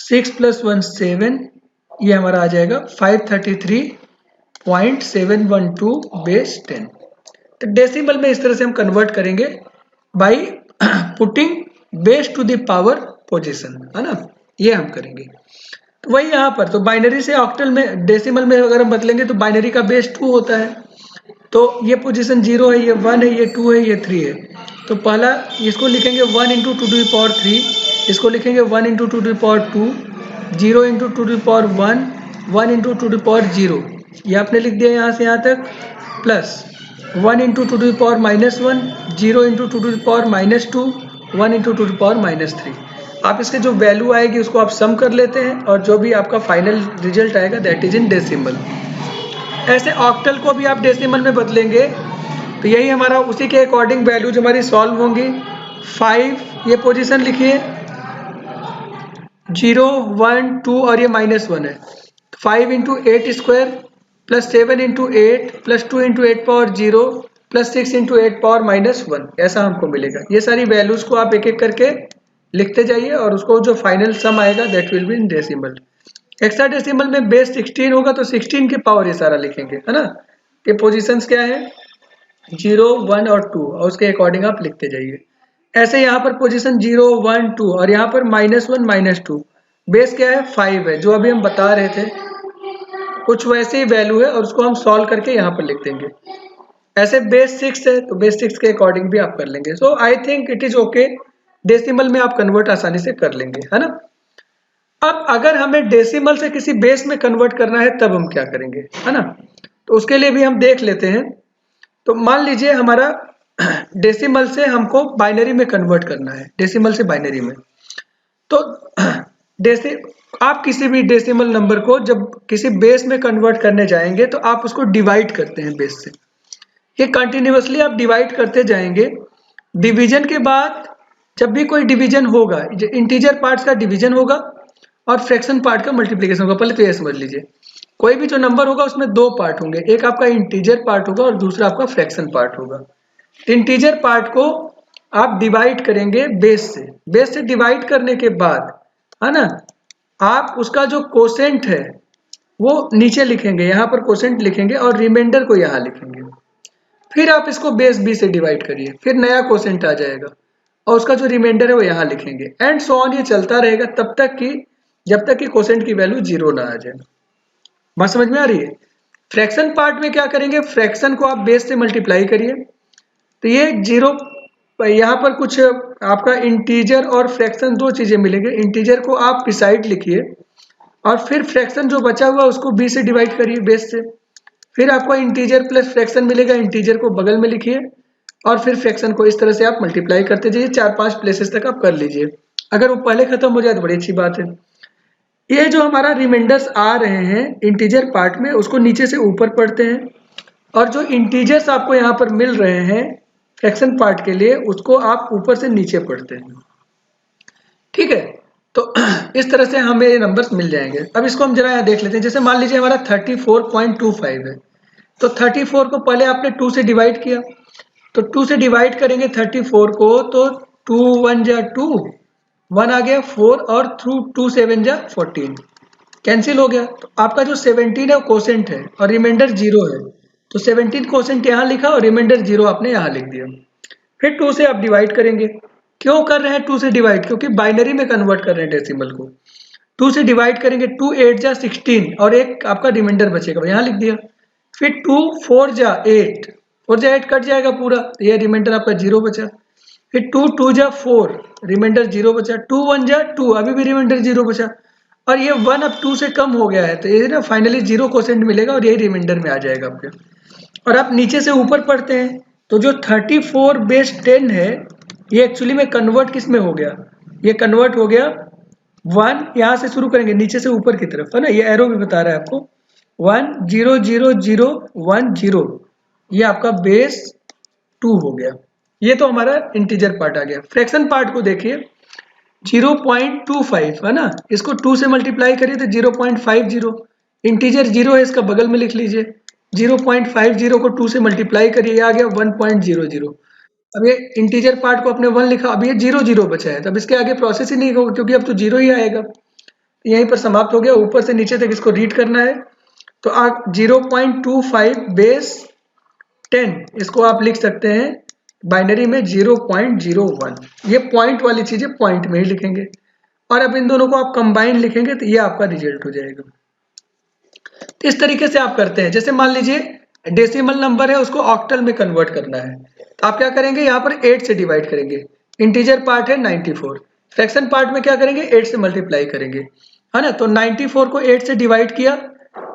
6 + 1 7, ये हमारा आ जाएगा 533.712 बेस 10। तो डेसिमल में इस तरह से हम कन्वर्ट करेंगे by putting base to the power position, है ना, ये हम करेंगे। तो वही यहाँ पर तो बाइनरी से ऑक्टल में डेसिमल में अगर हम बदलेंगे तो बाइनरी का बेस 2 होता है। तो ये पोजीशन 0 है, ये 1 है, ये 2 है, ये 3 है। तो पहला इसको लिखेंगे 1 × 2⁻3, इसको लिखेंगे 1 × 2⁻2, 0 × 2⁻1, 1 × 2⁻0, ये आपने लिख दिया यहाँ से यहाँ तक, प्लस 1 × 2⁻−1, 0 × 2⁻−2, 1 × 2⁻−3। आप इसके जो वैल्यू आएगी उसको आप सम कर लेते हैं और जो भी आपका फाइनल रिजल्ट आएगा दैट इज इन डेसिमल। ऐसे ऑक्टल को भी आप डेसिमल में बदलेंगे तो यही हमारा उसी के अकॉर्डिंग वैल्यू जो हमारी सॉल्व होंगी। 5 ये पोजीशन लिखिए, 0 1 2 और ये -1 है। 5 × 8² + 7 × 8 + 2 × 8⁻0 + 6 × 8⁻−1, ऐसा हमको मिलेगा। ये सारी वैल्यूज को आप एक एक करके लिखते जाइए और उसको जो फाइनल सम आएगा that will be in decimal. Hexadecimal में बेस 16 होगा तो 16 की पावर ये सारा लिखेंगे, है ना। ये पोजीशंस क्या है, 0 1 और 2, और उसके अकॉर्डिंग आप लिखते जाइए। ऐसे यहाँ पर पोजीशन 0 1 2 और यहाँ पर -1 -2, बेस क्या है 5 है, जो अभी हम बता रहे थे कुछ वैसे ही वैल्यू है और उसको हम सॉल्व करके यहाँ पर लिख देंगे। ऐसे बेस 6 है तो बेस 6 के अकॉर्डिंग भी आप कर लेंगे। So I think it is okay, decimal में आप कन्वर्ट आसानी से कर लेंगे, है ना। अब अगर हमें डेसिमल से किसी बेस में कन्वर्ट करना है तब हम क्या करेंगे, है ना। तो उसके लिए भी हम देख लेते हैं। तो मान लीजिए हमारा डेसिमल से हमको बाइनरी में कन्वर्ट करना है, डेसिमल से बाइनरी में। तो आप किसी भी डेसिमल नंबर को जब किसी बेस में कन्वर्ट करने जाएंगे तो आप उसको डिवाइड करते हैं बेस से। ये कंटिन्यूअसली आप डिवाइड करते जाएंगे। डिवीजन के बाद जब भी कोई डिवीजन होगा, इंटीजर पार्ट्स का डिवीजन होगा और फ्रैक्शन पार्ट का मल्टीप्लिकेशन होगा। पहले तो ये समझ लीजिए, कोई भी जो नंबर होगा उसमें दो पार्ट होंगे, एक आपका इंटीजर पार्ट होगा और दूसरा आपका फ्रैक्शन पार्ट होगा। इंटीजर पार्ट को आप डिवाइड करेंगे बेस से डिवाइड करने के बाद, है ना, आप उसका जो कोसेंट है वो नीचे लिखेंगे, यहाँ पर कोसेंट लिखेंगे और रिमाइंडर को यहाँ लिखेंगे। फिर आप इसको बेस बी से डिवाइड करिए, फिर नया कोसेंट आ जाएगा और उसका जो रिमाइंडर है वो यहाँ लिखेंगे, एंड सो ऑन। ये चलता रहेगा तब तक कि जब तक कि कोसेंट की वैल्यू 0 ना आ जाए। बात समझ में आ रही है। फ्रैक्शन पार्ट में क्या करेंगे, फ्रैक्शन को आप बेस से मल्टीप्लाई करिए तो ये 0, यहाँ पर कुछ आपका इंटीजर और फ्रैक्शन दो चीजें मिलेंगे। इंटीजर को आप बिसाइड लिखिए और फिर फ्रैक्शन जो बचा हुआ उसको बी से डिवाइड करिए बेस से। फिर आपको इंटीजर प्लस फ्रैक्शन मिलेगा, इंटीजर को बगल में लिखिए और फिर फ्रैक्शन को इस तरह से आप मल्टीप्लाई करते जाइए। 4-5 प्लेसेस तक आप कर लीजिए। अगर वो पहले खत्म हो जाए तो बड़ी अच्छी बात है। ये जो हमारा रिमाइंडर्स आ रहे हैं इंटीजर पार्ट में, उसको नीचे से ऊपर पढ़ते हैं और जो इंटीजर्स आपको यहाँ पर मिल रहे हैं फ्रैक्शन पार्ट के लिए उसको आप ऊपर से नीचे पढ़ते हैं, ठीक है। तो इस तरह से हमें ये नंबर्स मिल जाएंगे। अब इसको हम जरा यहाँ देख लेते हैं। जैसे मान लीजिए हमारा 34.25 है, तो 34 को पहले आपने 2 से डिवाइड किया, तो 2 से डिवाइड करेंगे 34 को तो 2 1 जा 2, 1 आ गया 4 और 2 7 जा 14, कैंसिल हो गया। तो आपका जो 17 है वो कोसेंट है और रिमाइंडर 0 है, तो 17 कोसेंट यहाँ लिखा और रिमाइंडर 0 आपने यहाँ लिख दिया। फिर 2 से आप डिवाइड करेंगे। क्यों कर रहे हैं 2 से डिवाइड, क्योंकि बाइनरी में कन्वर्ट कर रहे हैं डेसिमल को। 2 से डिवाइड करेंगे, 2 8 जा 16 और एक आपका रिमाइंडर बचेगा, यहाँ लिख दिया। फिर 2 4 जा 8, 4 जा 8 कट जाएगा पूरा, तो यह रिमाइंडर आपका 0 बचा। फिर 2 2 जा 4, रिमाइंडर 0 बचा। 2 1 जा 2, अभी भी रिमाइंडर 0 बचा। और ये 1 अब 2 से कम हो गया है तो ये ना फाइनली 0 कोसेंट मिलेगा और यही रिमाइंडर में आ जाएगा आपके। और आप नीचे से ऊपर पढ़ते हैं तो जो 34 बेस 10 है ये एक्चुअली में कन्वर्ट किस में हो गया, ये कन्वर्ट हो गया 1, यहाँ से शुरू करेंगे नीचे से ऊपर की तरफ, है ना, ये एरो भी बता रहा है आपको 1 0 0 0 1 0, ये आपका बेस 2 हो गया। ये तो हमारा इंटीजर पार्ट आ गया। फ्रैक्शन पार्ट को देखिए 0.25 है ना, इसको 2 से मल्टीप्लाई करिए तो 0.50, इंटीजर 0 है इसका बगल में लिख लीजिए। 0.50 को 2 से मल्टीप्लाई करिए, आ गया 1.00। अब ये इंटीजर पार्ट को अपने 1 लिखा, अब ये 0 0 बचा है, तब इसके आगे प्रोसेस ही नहीं होगा क्योंकि अब तो 0 ही आएगा। यहीं पर समाप्त हो गया। ऊपर से नीचे तक इसको रीड करना है तो आप 0.25 बेस 10 इसको आप लिख सकते हैं बाइनरी में 0.01। ये पॉइंट वाली चीजें पॉइंट में ही लिखेंगे और अब इन दोनों को आप कंबाइन लिखेंगे तो ये आपका रिजल्ट हो जाएगा। तो इस तरीके से आप करते हैं। जैसे मान लीजिए डेसिमल नंबर है उसको ऑक्टल में कन्वर्ट करना है तो आप क्या करेंगे, यहाँ पर 8 से डिवाइड करेंगे। इंटीजर पार्ट है 94, फ्रैक्शन पार्ट में क्या करेंगे 8 से मल्टीप्लाई करेंगे, है ना। तो 94 को 8 से डिवाइड किया,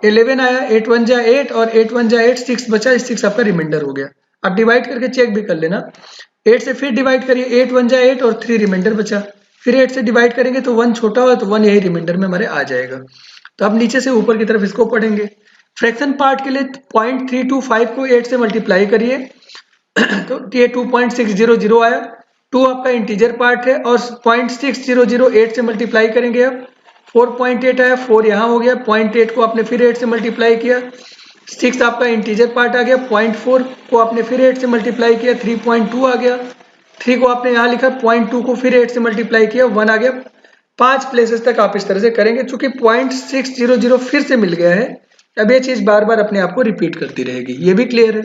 11 आया, 8 1 जा 8 और 8 1 जा 8, 6 बचा, 6 आपका रिमाइंडर हो गया। आप डिवाइड करके चेक भी कर लेना। 8 से फिर डिवाइड करिए, 8 1 जा 8 और 3 रिमाइंडर बचा। फिर 8 से डिवाइड करेंगे तो 1 छोटा हुआ तो 1 यही रिमाइंडर में हमारे आ जाएगा। तो अब नीचे से ऊपर की तरफ इसको पढ़ेंगे। फ्रैक्शन पार्ट के लिए 0.325 को 8 से मल्टीप्लाई करिए तो ये 2.600 आया। 2 आपका इंटीजर पार्ट है और 0.6008 से मल्टीप्लाई करेंगे। अब 4.8 आया, 4 यहाँ हो गया। 0.8 को आपने फिर 8 से मल्टीप्लाई किया, 6 आपका इंटीजर पार्ट आ गया। 0.4 को आपने फिर 8 से मल्टीप्लाई किया, 3.2 आ गया। 3 को आपने यहाँ लिखा, 0.2 को फिर 8 से मल्टीप्लाई किया, 1 आ गया। 5 प्लेसेस तक आप इस तरह से करेंगे। चूंकि 0.600 फिर से मिल गया है, अब ये चीज बार बार अपने आप को रिपीट करती रहेगी। ये भी क्लियर है।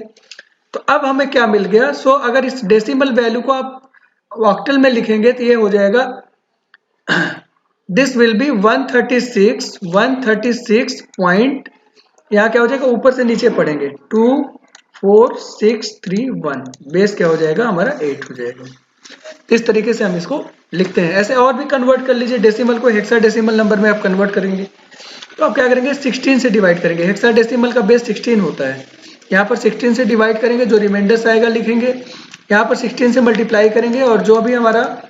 तो अब हमें क्या मिल गया, सो अगर इस डेसिमल वैल्यू को आप ऑक्टल में लिखेंगे तो ये हो जाएगा दिस विल बी 136 पॉइंट, यहाँ क्या हो जाएगा, ऊपर से नीचे पढ़ेंगे 24631, बेस क्या हो जाएगा हमारा 8 हो जाएगा। इस तरीके से हम इसको लिखते हैं। ऐसे और भी कन्वर्ट कर लीजिए, डेसिमल को हेक्साडेसिमल नंबर में आप कन्वर्ट करेंगे तो आप क्या करेंगे 16 से डिवाइड करेंगे। हेक्साडेसिमल का बेस 16 होता है। यहाँ पर 16 से डिवाइड करेंगे, जो रिमाइंडर्स आएगा लिखेंगे। यहाँ पर 16 से मल्टीप्लाई करेंगे और जो भी हमारा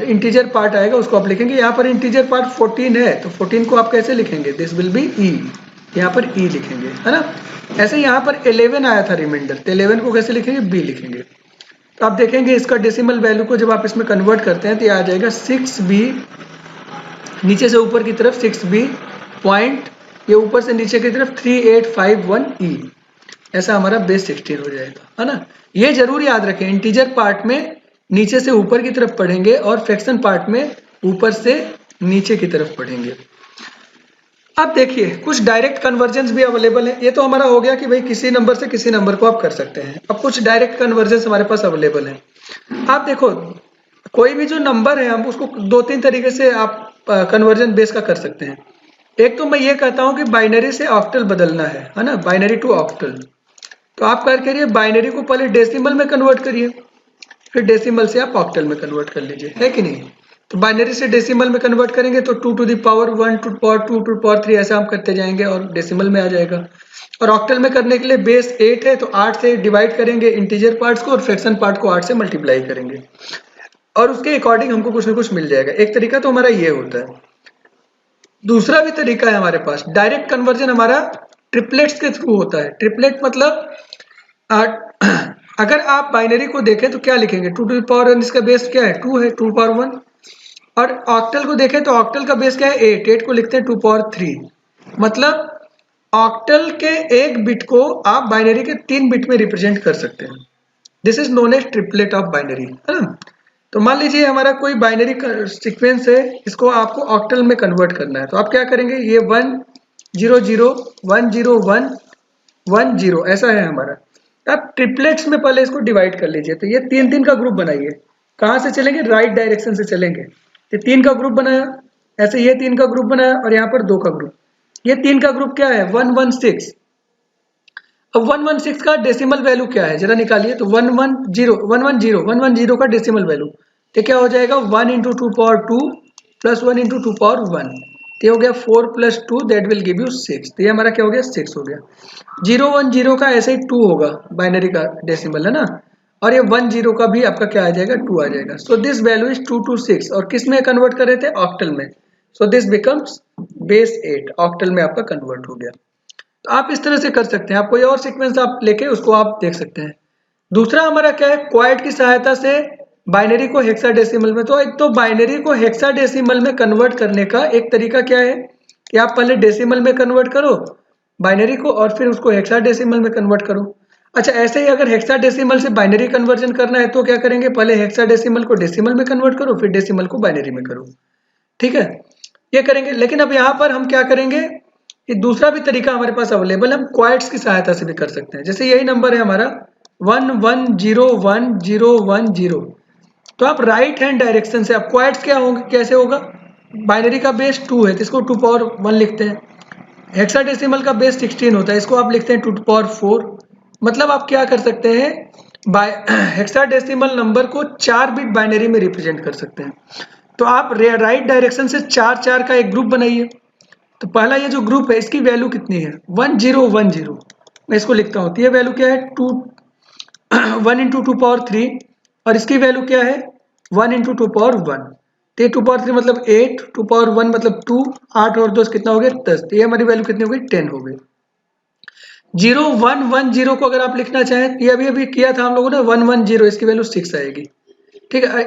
इंटीजर पार्ट आएगा उसको आप लिखेंगे। यहाँ पर इंटीजर पार्ट 14 है तो 14 को आप कैसे लिखेंगे, दिस विल बी ई, यहाँ पर ई लिखेंगे, है ना। ऐसे यहाँ पर 11 आया था रिमाइंडर, तो 11 को कैसे लिखेंगे, बी लिखेंगे। तो आप देखेंगे इसका डेसिमल वैल्यू को जब आप इसमें कन्वर्ट करते हैं तो ये आ जाएगा 6b, नीचे से ऊपर की तरफ 6b पॉइंट, ये ऊपर से नीचे की तरफ 3851e, ऐसा हमारा बेस 16 हो जाएगा, है ना। ये जरूर याद रखें, इंटीजर पार्ट में नीचे से ऊपर की तरफ पढ़ेंगे और फ्रैक्शन पार्ट में ऊपर से नीचे की तरफ पढ़ेंगे। अब देखिए कुछ डायरेक्ट कन्वर्जन्स भी अवेलेबल है। ये तो हमारा हो गया कि भाई किसी नंबर से किसी नंबर को आप कर सकते हैं। अब कुछ डायरेक्ट कन्वर्जन्स हमारे पास अवेलेबल है। आप देखो कोई भी जो नंबर है हम उसको 2-3 तरीके से आप कन्वर्जन बेस का कर सकते हैं। एक तो मैं ये कहता हूं कि बाइनरी से ऑक्टल बदलना है ना, बाइनरी टू ऑक्टल। तो आप क्या करिए, बाइनरी को पहले डेसिमल में कन्वर्ट करिए, फिर डेसिमल से आप ऑक्टल में कन्वर्ट कर लीजिए, है कि नहीं। तो बाइनरी से डेसिमल में कन्वर्ट करेंगे तो 2 to the power 1 to the power 2 to the power 3 ऐसा हम करते जाएंगे और डेसिमल में आ जाएगा। और ऑक्टल में करने के लिए बेस 8 है तो 8 से डिवाइड करेंगे इंटीजर पार्ट्स को और फ्रैक्शन पार्ट को 8 से मल्टीप्लाई करेंगे और उसके अकॉर्डिंग हमको कुछ ना कुछ मिल जाएगा। एक तरीका तो हमारा ये होता है। दूसरा भी तरीका है हमारे पास, डायरेक्ट कन्वर्जन हमारा ट्रिपलेट्स के थ्रू होता है। ट्रिपलेट मतलब अगर आप बाइनरी को देखें तो क्या लिखेंगे, 2 to the power 1, इसका बेस क्या है 2 है, 2 power 1। और ऑक्टल को देखें तो ऑक्टल का बेस क्या है 8, 8 को लिखते हैं 2 power 3। मतलब ऑक्टल के एक बिट को आप बाइनरी के 3 बिट में रिप्रेजेंट कर सकते हैं। This is known as triplet of binary, है ना। तो मान लीजिए हमारा कोई बाइनरी सीक्वेंस है, इसको आपको ऑक्टल में कन्वर्ट करना है। तो आप क्या करेंगे, ये 1 0 0 1 0 1 1 0 ऐसा है हमारा। आप ट्रिपलेट्स में पहले इसको डिवाइड कर लीजिए। तो ये 3-3 का ग्रुप बनाइए। कहाँ से चलेंगे, राइट डायरेक्शन से चलेंगे। तो 3 का ग्रुप बनाया, ऐसे ये 3 का ग्रुप बनाया और यहाँ पर 2 का ग्रुप। ये 3 का ग्रुप क्या है 116। अब 116 का डेसिमल वैल्यू क्या है जरा निकालिए। तो 110 का डेसिमल वैल्यू तो क्या हो जाएगा 1 × 2 power 2 + 1 × 2 power 1। तो हो गया 4 + 2 दैट विल गिव यू 6। तो ये हमारा क्या हो गया 6 हो गया। 010 का ऐसे ही 2 होगा, बाइनरी का डेसिमल है ना। और ये 10 का भी आपका क्या आ जाएगा 2 आ जाएगा। So this value is 2 to 6 और किस में कन्वर्ट कर रहे थे ऑक्टल में। So this becomes base 8, octal में आपका कन्वर्ट हो गया। तो आप इस तरह से कर सकते हैं। आप कोई और सीक्वेंस आप लेके उसको आप देख सकते हैं। दूसरा हमारा क्या है, क्वाड की सहायता से बाइनरी को हेक्साडेसिमल में। तो एक तो बाइनरी को हेक्साडेसिमल में कन्वर्ट करने का एक तरीका क्या है कि आप पहले डेसिमल में कन्वर्ट करो बाइनरी को और फिर उसको हेक्साडेसिमल में कन्वर्ट करो। अच्छा, ऐसे ही अगर हेक्साडेसिमल से बाइनरी कन्वर्जन करना है तो क्या करेंगे, पहले हेक्साडेसिमल को डेसिमल में कन्वर्ट करो फिर डेसिमल को बाइनरी में करो, ठीक है। ये करेंगे। लेकिन अब यहाँ पर हम क्या करेंगे कि दूसरा भी तरीका हमारे पास अवेलेबल है, हम क्वाइट्स की सहायता से भी कर सकते हैं। जैसे यही नंबर है हमारा 11011010, तो आप राइट हैंड डायरेक्शन से आप क्वाइट्स क्या होंगे, कैसे होगा, बाइनरी का बेस 2 है तो इसको 2 पावर 1 लिखते हैं, हेक्साडेसिमल का बेस 16 होता है, इसको आप लिखते हैं 2 टू पावर 4। मतलब आप क्या कर सकते हैं, हेक्साडेसिमल नंबर को 4 बिट बाइनरी में रिप्रेजेंट कर सकते हैं। तो आप राइट डायरेक्शन से 4 4 का एक ग्रुप बनाइए। तो पहला ये जो ग्रुप है इसकी वैल्यू कितनी है, 1010, मैं इसको लिखता हूँ। तो ये वैल्यू क्या है, 1 इंटू 2 पावर 3, और इसकी वैल्यू क्या है 1 इंटू 2 पावर 1। तो ये 2 पावर 3 मतलब 8, 2 पावर 1 मतलब 2, 8 और 2 कितना हो गया 10। तो ये हमारी वैल्यू कितनी हो गई 10 हो गई। 0110 को अगर आप लिखना चाहें, ये अभी अभी किया था हम लोगों ने 110, इसकी वैल्यू 6 आएगी। ठीक है,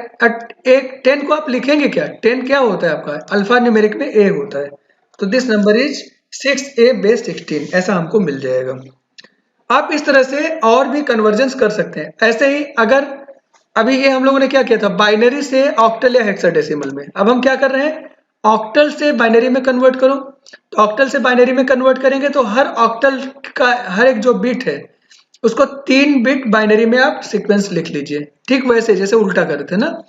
एक 10 को आप लिखेंगे क्या, 10 क्या होता है आपका, अल्फा न्यूमेरिक में ए होता है, तो this number is 6a base 16, ऐसा हमको मिल जाएगा। आप इस तरह से और भी कन्वर्जेंस कर सकते हैं। ऐसे ही अगर अभी ये हम लोगों ने क्या किया था, बाइनरी से ऑक्टल या हेक्साडेसिमल में, अब हम क्या कर रहे हैं, ऑक्टल से बाइनरी में कन्वर्ट करो। तो ऑक्टल से बाइनरी में कन्वर्ट करेंगे तो हर ऑक्टल का हर एक जो बिट है उसको 3 बिट बाइनरी में आप सीक्वेंस लिख लीजिए। ठीक वैसे जैसे उल्टा करे थे ना,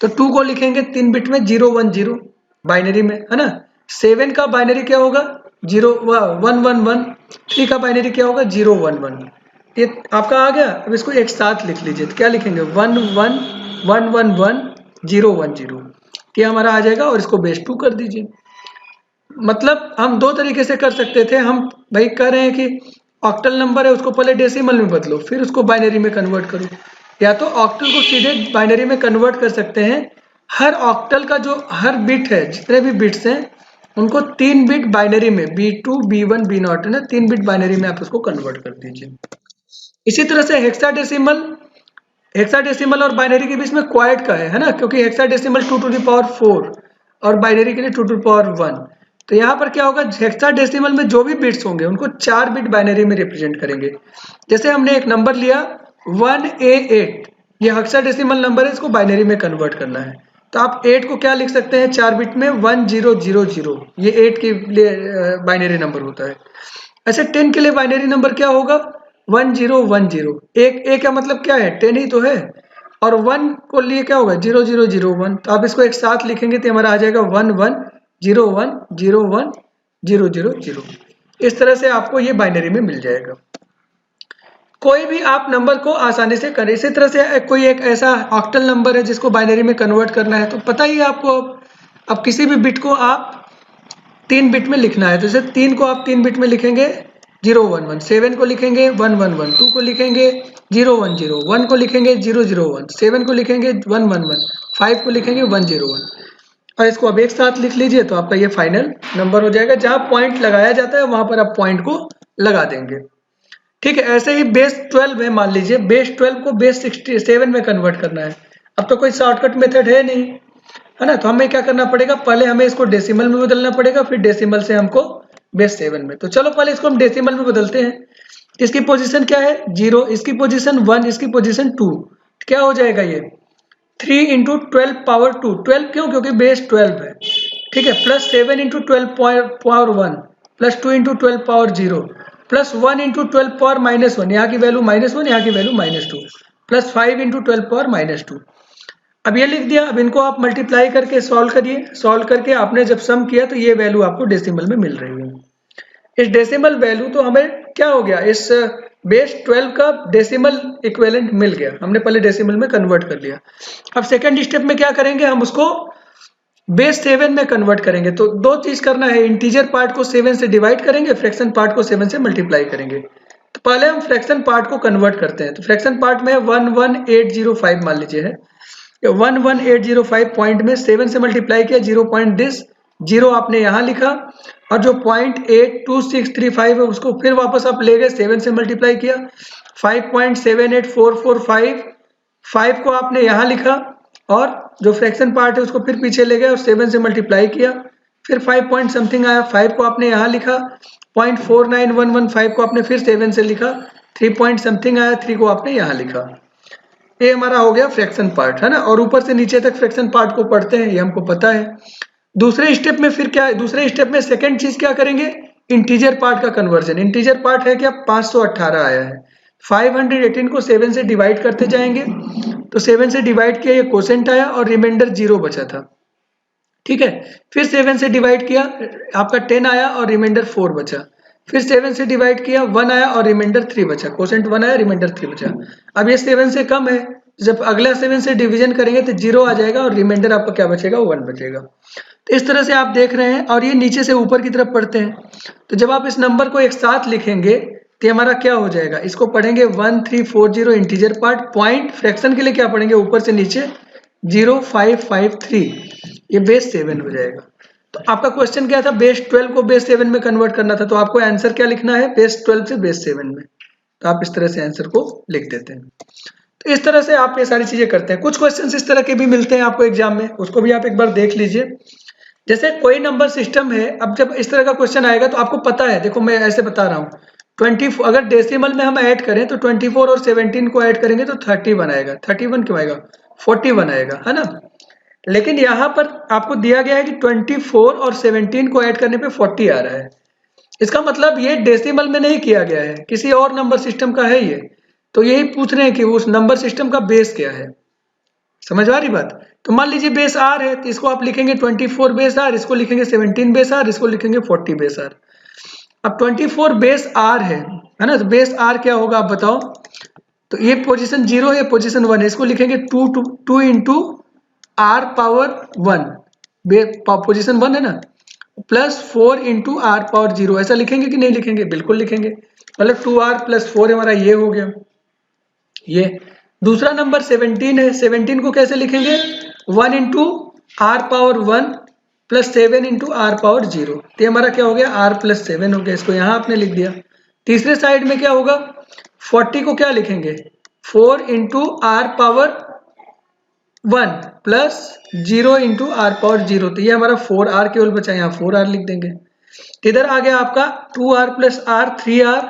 तो 2 को लिखेंगे 3 बिट में 010 बाइनरी में, है ना। 7 का बाइनरी क्या होगा 111, 3 का बाइनरी क्या होगा 011। ये आपका आ गया। अब इसको एक साथ लिख लीजिए, तो क्या लिखेंगे 11111010, ये हमारा आ जाएगा, और इसको बेस 2 कर दीजिए। मतलब हम दो तरीके से कर सकते थे। हम भाई कह रहे हैं कि ऑक्टल नंबर है उसको पहले डेसिमल में बदलो फिर उसको बाइनरी में कन्वर्ट करो, या तो ऑक्टल को सीधे बाइनरी में कन्वर्ट कर सकते हैं। हर ऑक्टल का जो हर बिट है, जितने भी बिट्स हैं उनको 3 बिट बाइनरी में B2 B1 B0 है ना, 3 बिट बाइनरी में आप उसको कन्वर्ट कर दीजिए। इसी तरह से हेक्साडेसिमल और बाइनरी के बीच में क्वाइट का है ना, क्योंकि हेक्साडेसिमल 2 टू द पावर 4 और बाइनरी के लिए 2 टू द पावर 1। तो यहाँ पर क्या होगा, हेक्साडेसिमल में जो भी बिट्स होंगे उनको 4 बिट बाइनरी में रिप्रेजेंट करेंगे। जैसे हमने एक नंबर लिया 1A8, ये हेक्साडेसिमल नंबर है, इसको बाइनरी में कन्वर्ट करना है। तो आप 8 को क्या लिख सकते हैं 4 बिट में 1000, ये 8 के लिए बाइनरी नंबर होता है। ऐसे 10 के लिए बाइनरी नंबर क्या होगा 1010, एक का मतलब क्या है 10 ही तो है, और 1 को लिए क्या होगा 0001। तो आप इसको एक साथ लिखेंगे तो हमारा आ जाएगा 1101010000। इस तरह से आपको ये बाइनरी में मिल जाएगा। कोई भी आप नंबर को आसानी से करें। इसी तरह से कोई एक ऐसा ऑक्टल नंबर है जिसको बाइनरी में कन्वर्ट करना है, तो पता ही है आपको, अब किसी भी बिट को आप 3 बिट में लिखना है, तो जैसे 3 को आप 3 बिट में लिखेंगे 011, 7 को लिखेंगे 111, 2 को लिखेंगे 010, 1 को लिखेंगे 001, 7 को लिखेंगे 111, 5 को लिखेंगे 101। और इसको अब एक साथ लिख लीजिए तो आपका ये फाइनल नंबर हो जाएगा। जहां पॉइंट लगाया जाता है वहां पर आप पॉइंट को लगा देंगे। ठीक है, ऐसे ही बेस 12 है, मान लीजिए बेस 12 को बेस 67 में कन्वर्ट करना है। अब तो कोई शॉर्टकट मेथड है नहीं, है ना, तो हमें क्या करना पड़ेगा, पहले हमें इसको डेसिमल में बदलना पड़ेगा, फिर डेसिमल से हमको बेस 7 में। तो चलो पहले इसको हम डेसिमल में बदलते हैं। इसकी पोजीशन क्या है 0, इसकी पोजीशन 1, इसकी पोजीशन 2। क्या हो जाएगा ये 3 इंटू 12 पावर 2, 12 क्यों, क्योंकि बेस 12 है। ठीक है, plus 7 into 12 power 1, plus 2 into 12 power 0, plus 1 into 12 power -1, यहाँ की वैल्यू -1, यहाँ की वैल्यू -2, प्लस 5 इंटू 12 पावर -2। अब ये लिख दिया। अब इनको आप मल्टीप्लाई करके सॉल्व करिए, सॉल्व करके आपने जब सम किया तो ये वैल्यू आपको डेसिमल में मिल रही है। इस डेसिमल वैल्यू तो हमें क्या हो गया, इस बेस 12 का डेसिमल इक्विवेलेंट मिल गया, हमने पहले डेसिमल में कन्वर्ट कर लिया। अब सेकंड स्टेप में क्या करेंगे, हम उसको बेस 7 में कन्वर्ट करेंगे। तो दो चीज करना है, इंटीजर पार्ट को 7 से डिवाइड करेंगे, फ्रैक्शन पार्ट को 7 से मल्टीप्लाई करेंगे। तो पहले हम फ्रैक्शन पार्ट को कन्वर्ट करते हैं। तो फ्रैक्शन पार्ट में 11805 मान लीजिए है, 11805 पॉइंट में 7 से मल्टीप्लाई किया, 0.0 आपने यहाँ लिखा, और जो 0.82635 है उसको फिर वापस आप ले गए 7 से मल्टीप्लाई किया, 5.78445 5 को आपने यहाँ लिखा, और जो फ्रैक्शन पार्ट है उसको फिर पीछे ले गए और 7 से मल्टीप्लाई किया, फिर 5 पॉइंट समथिंग आया, 5 को आपने यहाँ लिखा, 0.49115 को आपने फिर 7 से लिखा, 3 पॉइंट समथिंग आया, 3 को आपने यहाँ लिखा। ये हमारा हो गया फ्रैक्शन पार्ट, है ना। और ऊपर से नीचे तक फ्रैक्शन पार्ट को पढ़ते हैं, ये हमको पता है। दूसरे स्टेप में फिर क्या है, दूसरे स्टेप में सेकंड चीज क्या करेंगे, इंटीजर पार्ट का कन्वर्जन। इंटीजर पार्ट है क्या, 518 आया है, 518 को 7 से डिवाइड करते जाएंगे, तो 7 से डिवाइड किया, ये कोसेंट आया और रिमाइंडर 0 बचा था, ठीक है। फिर 7 से डिवाइड किया, आपका 10 आया और रिमाइंडर 4 बचा। फिर 7 से डिवाइड किया, 1 आया और रिमाइंडर 3 बचा, कोसेंट 1 आया, रिमाइंडर 3 बचा। अब ये 7 से कम है, जब अगला 7 से डिवीजन करेंगे तो 0 आ जाएगा और रिमाइंडर आपका क्या बचेगा, 1 बचेगा। तो इस तरह से आप देख रहे हैं, और ये नीचे से ऊपर की तरफ पढ़ते हैं। तो जब आप इस नंबर को एक साथ लिखेंगे तो हमारा क्या हो जाएगा, इसको पढ़ेंगे 1340 इंटीजर पार्ट, पॉइंट फ्रैक्शन के लिए क्या पढ़ेंगे, ऊपर से नीचे 0553, ये बेस 7 हो जाएगा। तो आपका क्वेश्चन क्या था, बेस 12 को बेस 7 में कन्वर्ट करना था, तो आपको आंसर क्या लिखना है, बेस 12 से बेस 7 में। तो आप इस तरह से आंसर को लिख देते हैं। तो इस तरह से आप ये सारी चीजें करते हैं। कुछ क्वेश्चंस इस तरह के भी मिलते हैं आपको एग्जाम में, उसको भी आप एक बार देख लीजिए। जैसे कोई नंबर सिस्टम है, अब जब इस तरह का क्वेश्चन आएगा तो आपको पता है, देखो मैं ऐसे बता रहा हूँ, 24 अगर डेसिमल में हम ऐड करें तो 24 और 17 को ऐड करेंगे तो 31 आएगा, 31 क्यों आएगा, 41 आएगा, है ना। लेकिन यहाँ पर आपको दिया गया है कि 24 और 17 को ऐड करने पे 40 आ रहा है। इसका मतलब ये डेसिमल में नहीं किया गया है, किसी और नंबर सिस्टम का है ये। तो यही पूछ रहे हैं कि उस नंबर सिस्टम का बेस क्या है, समझ आ रही बात। तो मान लीजिए बेस आर है, तो इसको आप लिखेंगे 24 बेस आर, इसको लिखेंगे 17 बेस आर, इसको लिखेंगे 40 बेस आर। अब 24 बेस आर है ना, तो बेस आर क्या होगा आप बताओ। तो ये पोजीशन 0 है, पोजीशन 1 है, इसको लिखेंगे 2 इंटू आर पावर 1, पोजीशन 1 है ना, प्लस 4 इंटू आर पावर 0, ऐसा लिखेंगे कि नहीं लिखेंगे, बिल्कुल लिखेंगे। मतलब 2r प्लस 4 हमारा ये हो गया। ये दूसरा नंबर 17 है, 17 को कैसे लिखेंगे, 1 into r power 1 plus 7 into r power 0, तो ये हमारा क्या हो गया, r प्लस 7 हो गया, इसको यहाँ आपने लिख दिया। तीसरे साइड में क्या होगा, 40 को क्या लिखेंगे, 4 into r power 1 plus 0 into r power 0, तो ये हमारा 4r केवल बचा, यहाँ 4r लिख देंगे। इधर आ गया आपका 2r plus r 3r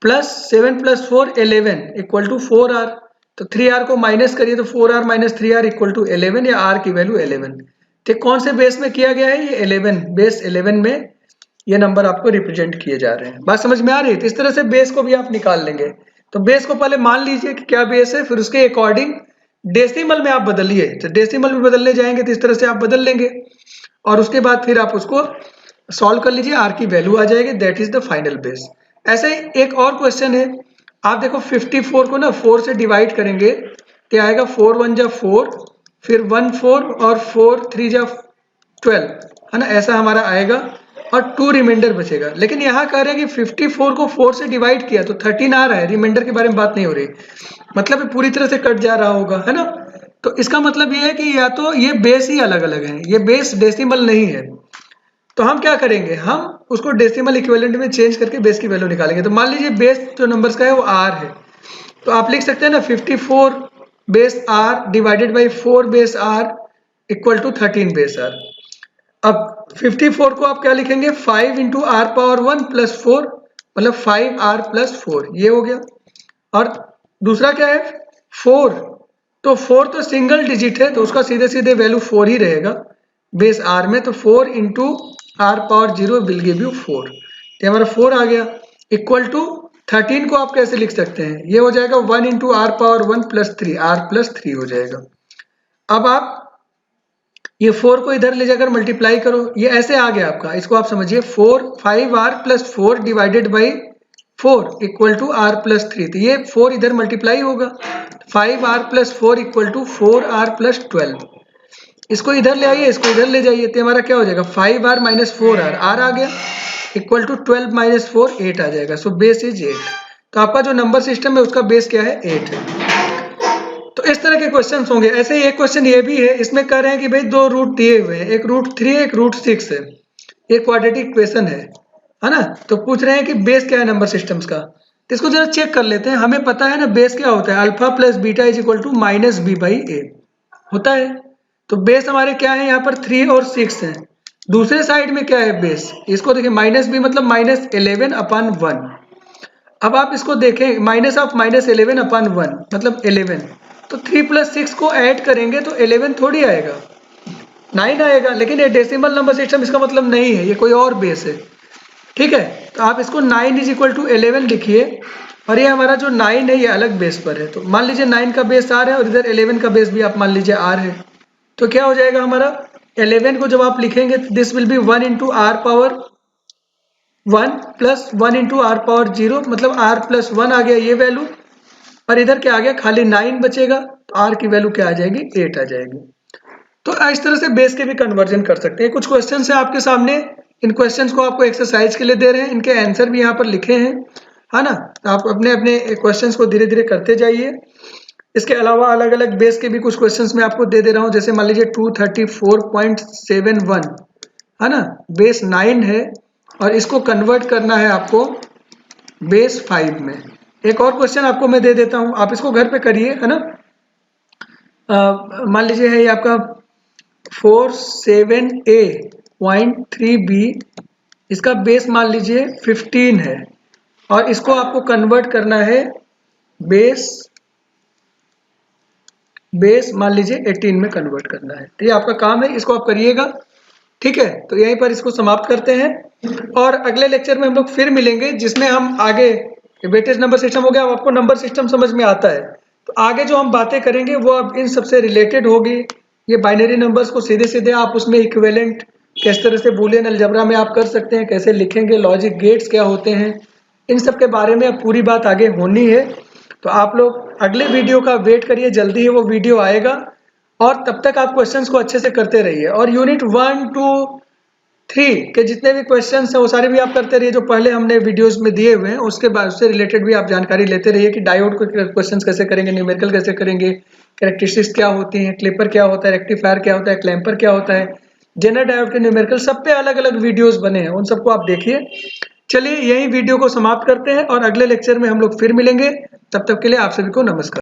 plus 7 plus 4 11 equal to 4r, तो 3r को माइनस करिए तो 4r minus 3r equal to 11, या r की वैल्यू 11। तो कौन से बेस में किया गया है, ये 11, बेस 11 में ये नंबर आपको रिप्रेजेंट किए जा रहे हैं। बात समझ में आ रही है। तो इस तरह से बेस को भी आप निकाल लेंगे। तो बेस को पहले मान लीजिए कि क्या बेस है, फिर उसके अकॉर्डिंग डेसिमल में आप बदलिए, तो डेसिमल में बदलने जाएंगे तो इस तरह से आप बदल लेंगे, और उसके बाद फिर आप उसको सॉल्व कर लीजिए, आर की वैल्यू आ जाएगी, that is the final base. ऐसे ही एक और क्वेश्चन है, आप देखो 54 को ना 4 से डिवाइड करेंगे तो आएगा 4 1 जा 4, फिर 1 4 और 4 3 जा 12, है ना, ऐसा हमारा आएगा, और 2 रिमाइंडर बचेगा। लेकिन यहाँ कह रहे हैं कि 54 को 4 से डिवाइड किया तो 13 आ रहा है, रिमाइंडर के बारे में बात नहीं हो रही, मतलब पूरी तरह से कट जा रहा होगा, है ना। तो इसका मतलब ये है कि या तो ये बेस ही अलग अलग है, ये बेस डेसिमल नहीं है। तो हम क्या करेंगे, हम उसको डेसिमल इक्विवेलेंट में चेंज करके बेस की वैल्यू निकालेंगे। तो मान लीजिए बेस जो नंबर्स का है वो r है, तो आप लिख सकते हैं ना 54 base r divided by 4 base r equal to 13 base r। अब 54 को आप क्या लिखेंगे, 5 इंटू आर पावर 1 प्लस 4, मतलब 5r प्लस 4, ये हो गया। और दूसरा क्या है 4, तो 4 तो सिंगल डिजिट है, तो उसका सीधे सीधे वैल्यू 4 ही रहेगा बेस r में, तो 4 into r power 0 will give you 4, तो हमारा 4 आ गया। इक्वल टू 13 को आप कैसे लिख सकते हैं, ये हो जाएगा 1 into r power 1 plus 3, r plus 3 हो जाएगा। अब आप ये 4 को इधर ले जाकर मल्टीप्लाई करो, ये ऐसे आ गया आपका, इसको आप समझिए 5r plus 4 divided by 4 equal to r plus 3, तो ये 4 इधर मल्टीप्लाई होगा, 5r plus 4 equal to 4r plus 12, इसको इधर ले आइए, इसको इधर ले जाइए, तो हमारा क्या हो जाएगा 5r माइनस 4r, r आ गया, इक्वल टू 12 माइनस 4 8 आ जाएगा, सो बेस इज 8। तो आपका जो नंबर सिस्टम है उसका बेस क्या है, 8 है। तो इस तरह के क्वेश्चंस होंगे। ऐसे ही एक क्वेश्चन ये भी है, इसमें कह रहे हैं कि भाई 2 रूट दिए हुए हैं, एक रूट 3 एक रूट 6 है, एक क्वाड्रेटिक इक्वेशन है ना। तो पूछ रहे हैं कि बेस क्या है नंबर सिस्टम्स का, तो इसको जरा चेक कर लेते हैं। हमें पता है ना बेस क्या होता है, alpha plus beta is equal to minus B by A होता है। तो बेस हमारे क्या है, यहाँ पर 3 और 6 है। दूसरे साइड में क्या है बेस, इसको देखिए माइनस बी मतलब माइनस 11 अपॉन 1। अब आप इसको देखें, माइनस ऑफ माइनस 11 अपॉन 1 मतलब 11, तो 3 प्लस 6 को ऐड करेंगे तो 11 थोड़ी आएगा, 9 आएगा, लेकिन ये डेसिमल नंबर सिस्टम इसका मतलब नहीं है, ये कोई और बेस है। ठीक है, तो आप इसको 9 इज इक्वल टू 11 लिखिए, और ये हमारा जो 9 है ये अलग बेस पर है। तो मान लीजिए 9 का बेस R है और इधर 11 का बेस भी आप मान लीजिए R है। तो क्या हो जाएगा हमारा 11 को जब आप लिखेंगे this will be 1 into r power 1 plus 1 into r power 0, मतलब R प्लस 1 आ गया ये वैल्यू, और इधर क्या आ गया खाली 9 बचेगा, तो R की वैल्यू क्या आ जाएगी 8 आ जाएगी। तो इस तरह से बेस के भी कन्वर्जन कर सकते हैं। कुछ क्वेश्चन है आपके सामने, इन क्वेश्चंस को आपको एक्सरसाइज के लिए दे रहे हैं, इनके आंसर भी यहाँ पर लिखे हैं, है ना। तो आप अपने अपने क्वेश्चंस को धीरे धीरे करते जाइए। इसके अलावा अलग अलग बेस के भी कुछ क्वेश्चंस मैं आपको दे दे रहा हूँ, जैसे मान लीजिए 234.71, है ना, बेस 9 है और इसको कन्वर्ट करना है आपको बेस 5 में। एक और क्वेश्चन आपको मैं दे देता हूँ, आप इसको घर पे करिए, है ना। मान लीजिए है ये आपका 47A.3B, इसका बेस मान लीजिए 15 है और इसको आपको कन्वर्ट करना है बेस मान लीजिए 18 में कन्वर्ट करना है। तो ये आपका काम है, इसको आप करिएगा। ठीक है, तो यहीं पर इसको समाप्त करते हैं और अगले लेक्चर में हम लोग फिर मिलेंगे, जिसमें हम आगे वेटेज नंबर सिस्टम हो गया, अब आपको नंबर सिस्टम समझ में आता है, तो आगे जो हम बातें करेंगे वो अब इन सबसे रिलेटेड होगी। ये बाइनरी नंबर्स को सीधे सीधे आप उसमें इक्विवेलेंट किस तरह से बूलियन अलजेब्रा में आप कर सकते हैं, कैसे लिखेंगे, लॉजिक गेट्स क्या होते हैं, इन सब के बारे में अब पूरी बात आगे होनी है। तो आप लोग अगले वीडियो का वेट करिए, जल्दी ही वो वीडियो आएगा, और तब तक आप क्वेश्चंस को अच्छे से करते रहिए। और यूनिट 1, 2, 3 के जितने भी क्वेश्चंस हैं वो सारे भी आप करते रहिए, जो पहले हमने वीडियोस में दिए हुए हैं उसके बाद उससे रिलेटेड भी आप जानकारी लेते रहिए कि डायोड को क्वेश्चंस कैसे करेंगे, न्यूमेरिकल कैसे करेंगे, कैरेक्टरिस्टिक्स क्या होती हैं, क्लिपर क्या होता है, रेक्टिफायर क्या होता है, क्लैंपर क्या होता है, जेनर डायोड के न्यूमेरिकल, सब पे अलग अलग वीडियोस बने हैं, उन सबको आप देखिए। चलिए यही वीडियो को समाप्त करते हैं और अगले लेक्चर में हम लोग फिर मिलेंगे, तब तक के लिए आप सभी को नमस्कार।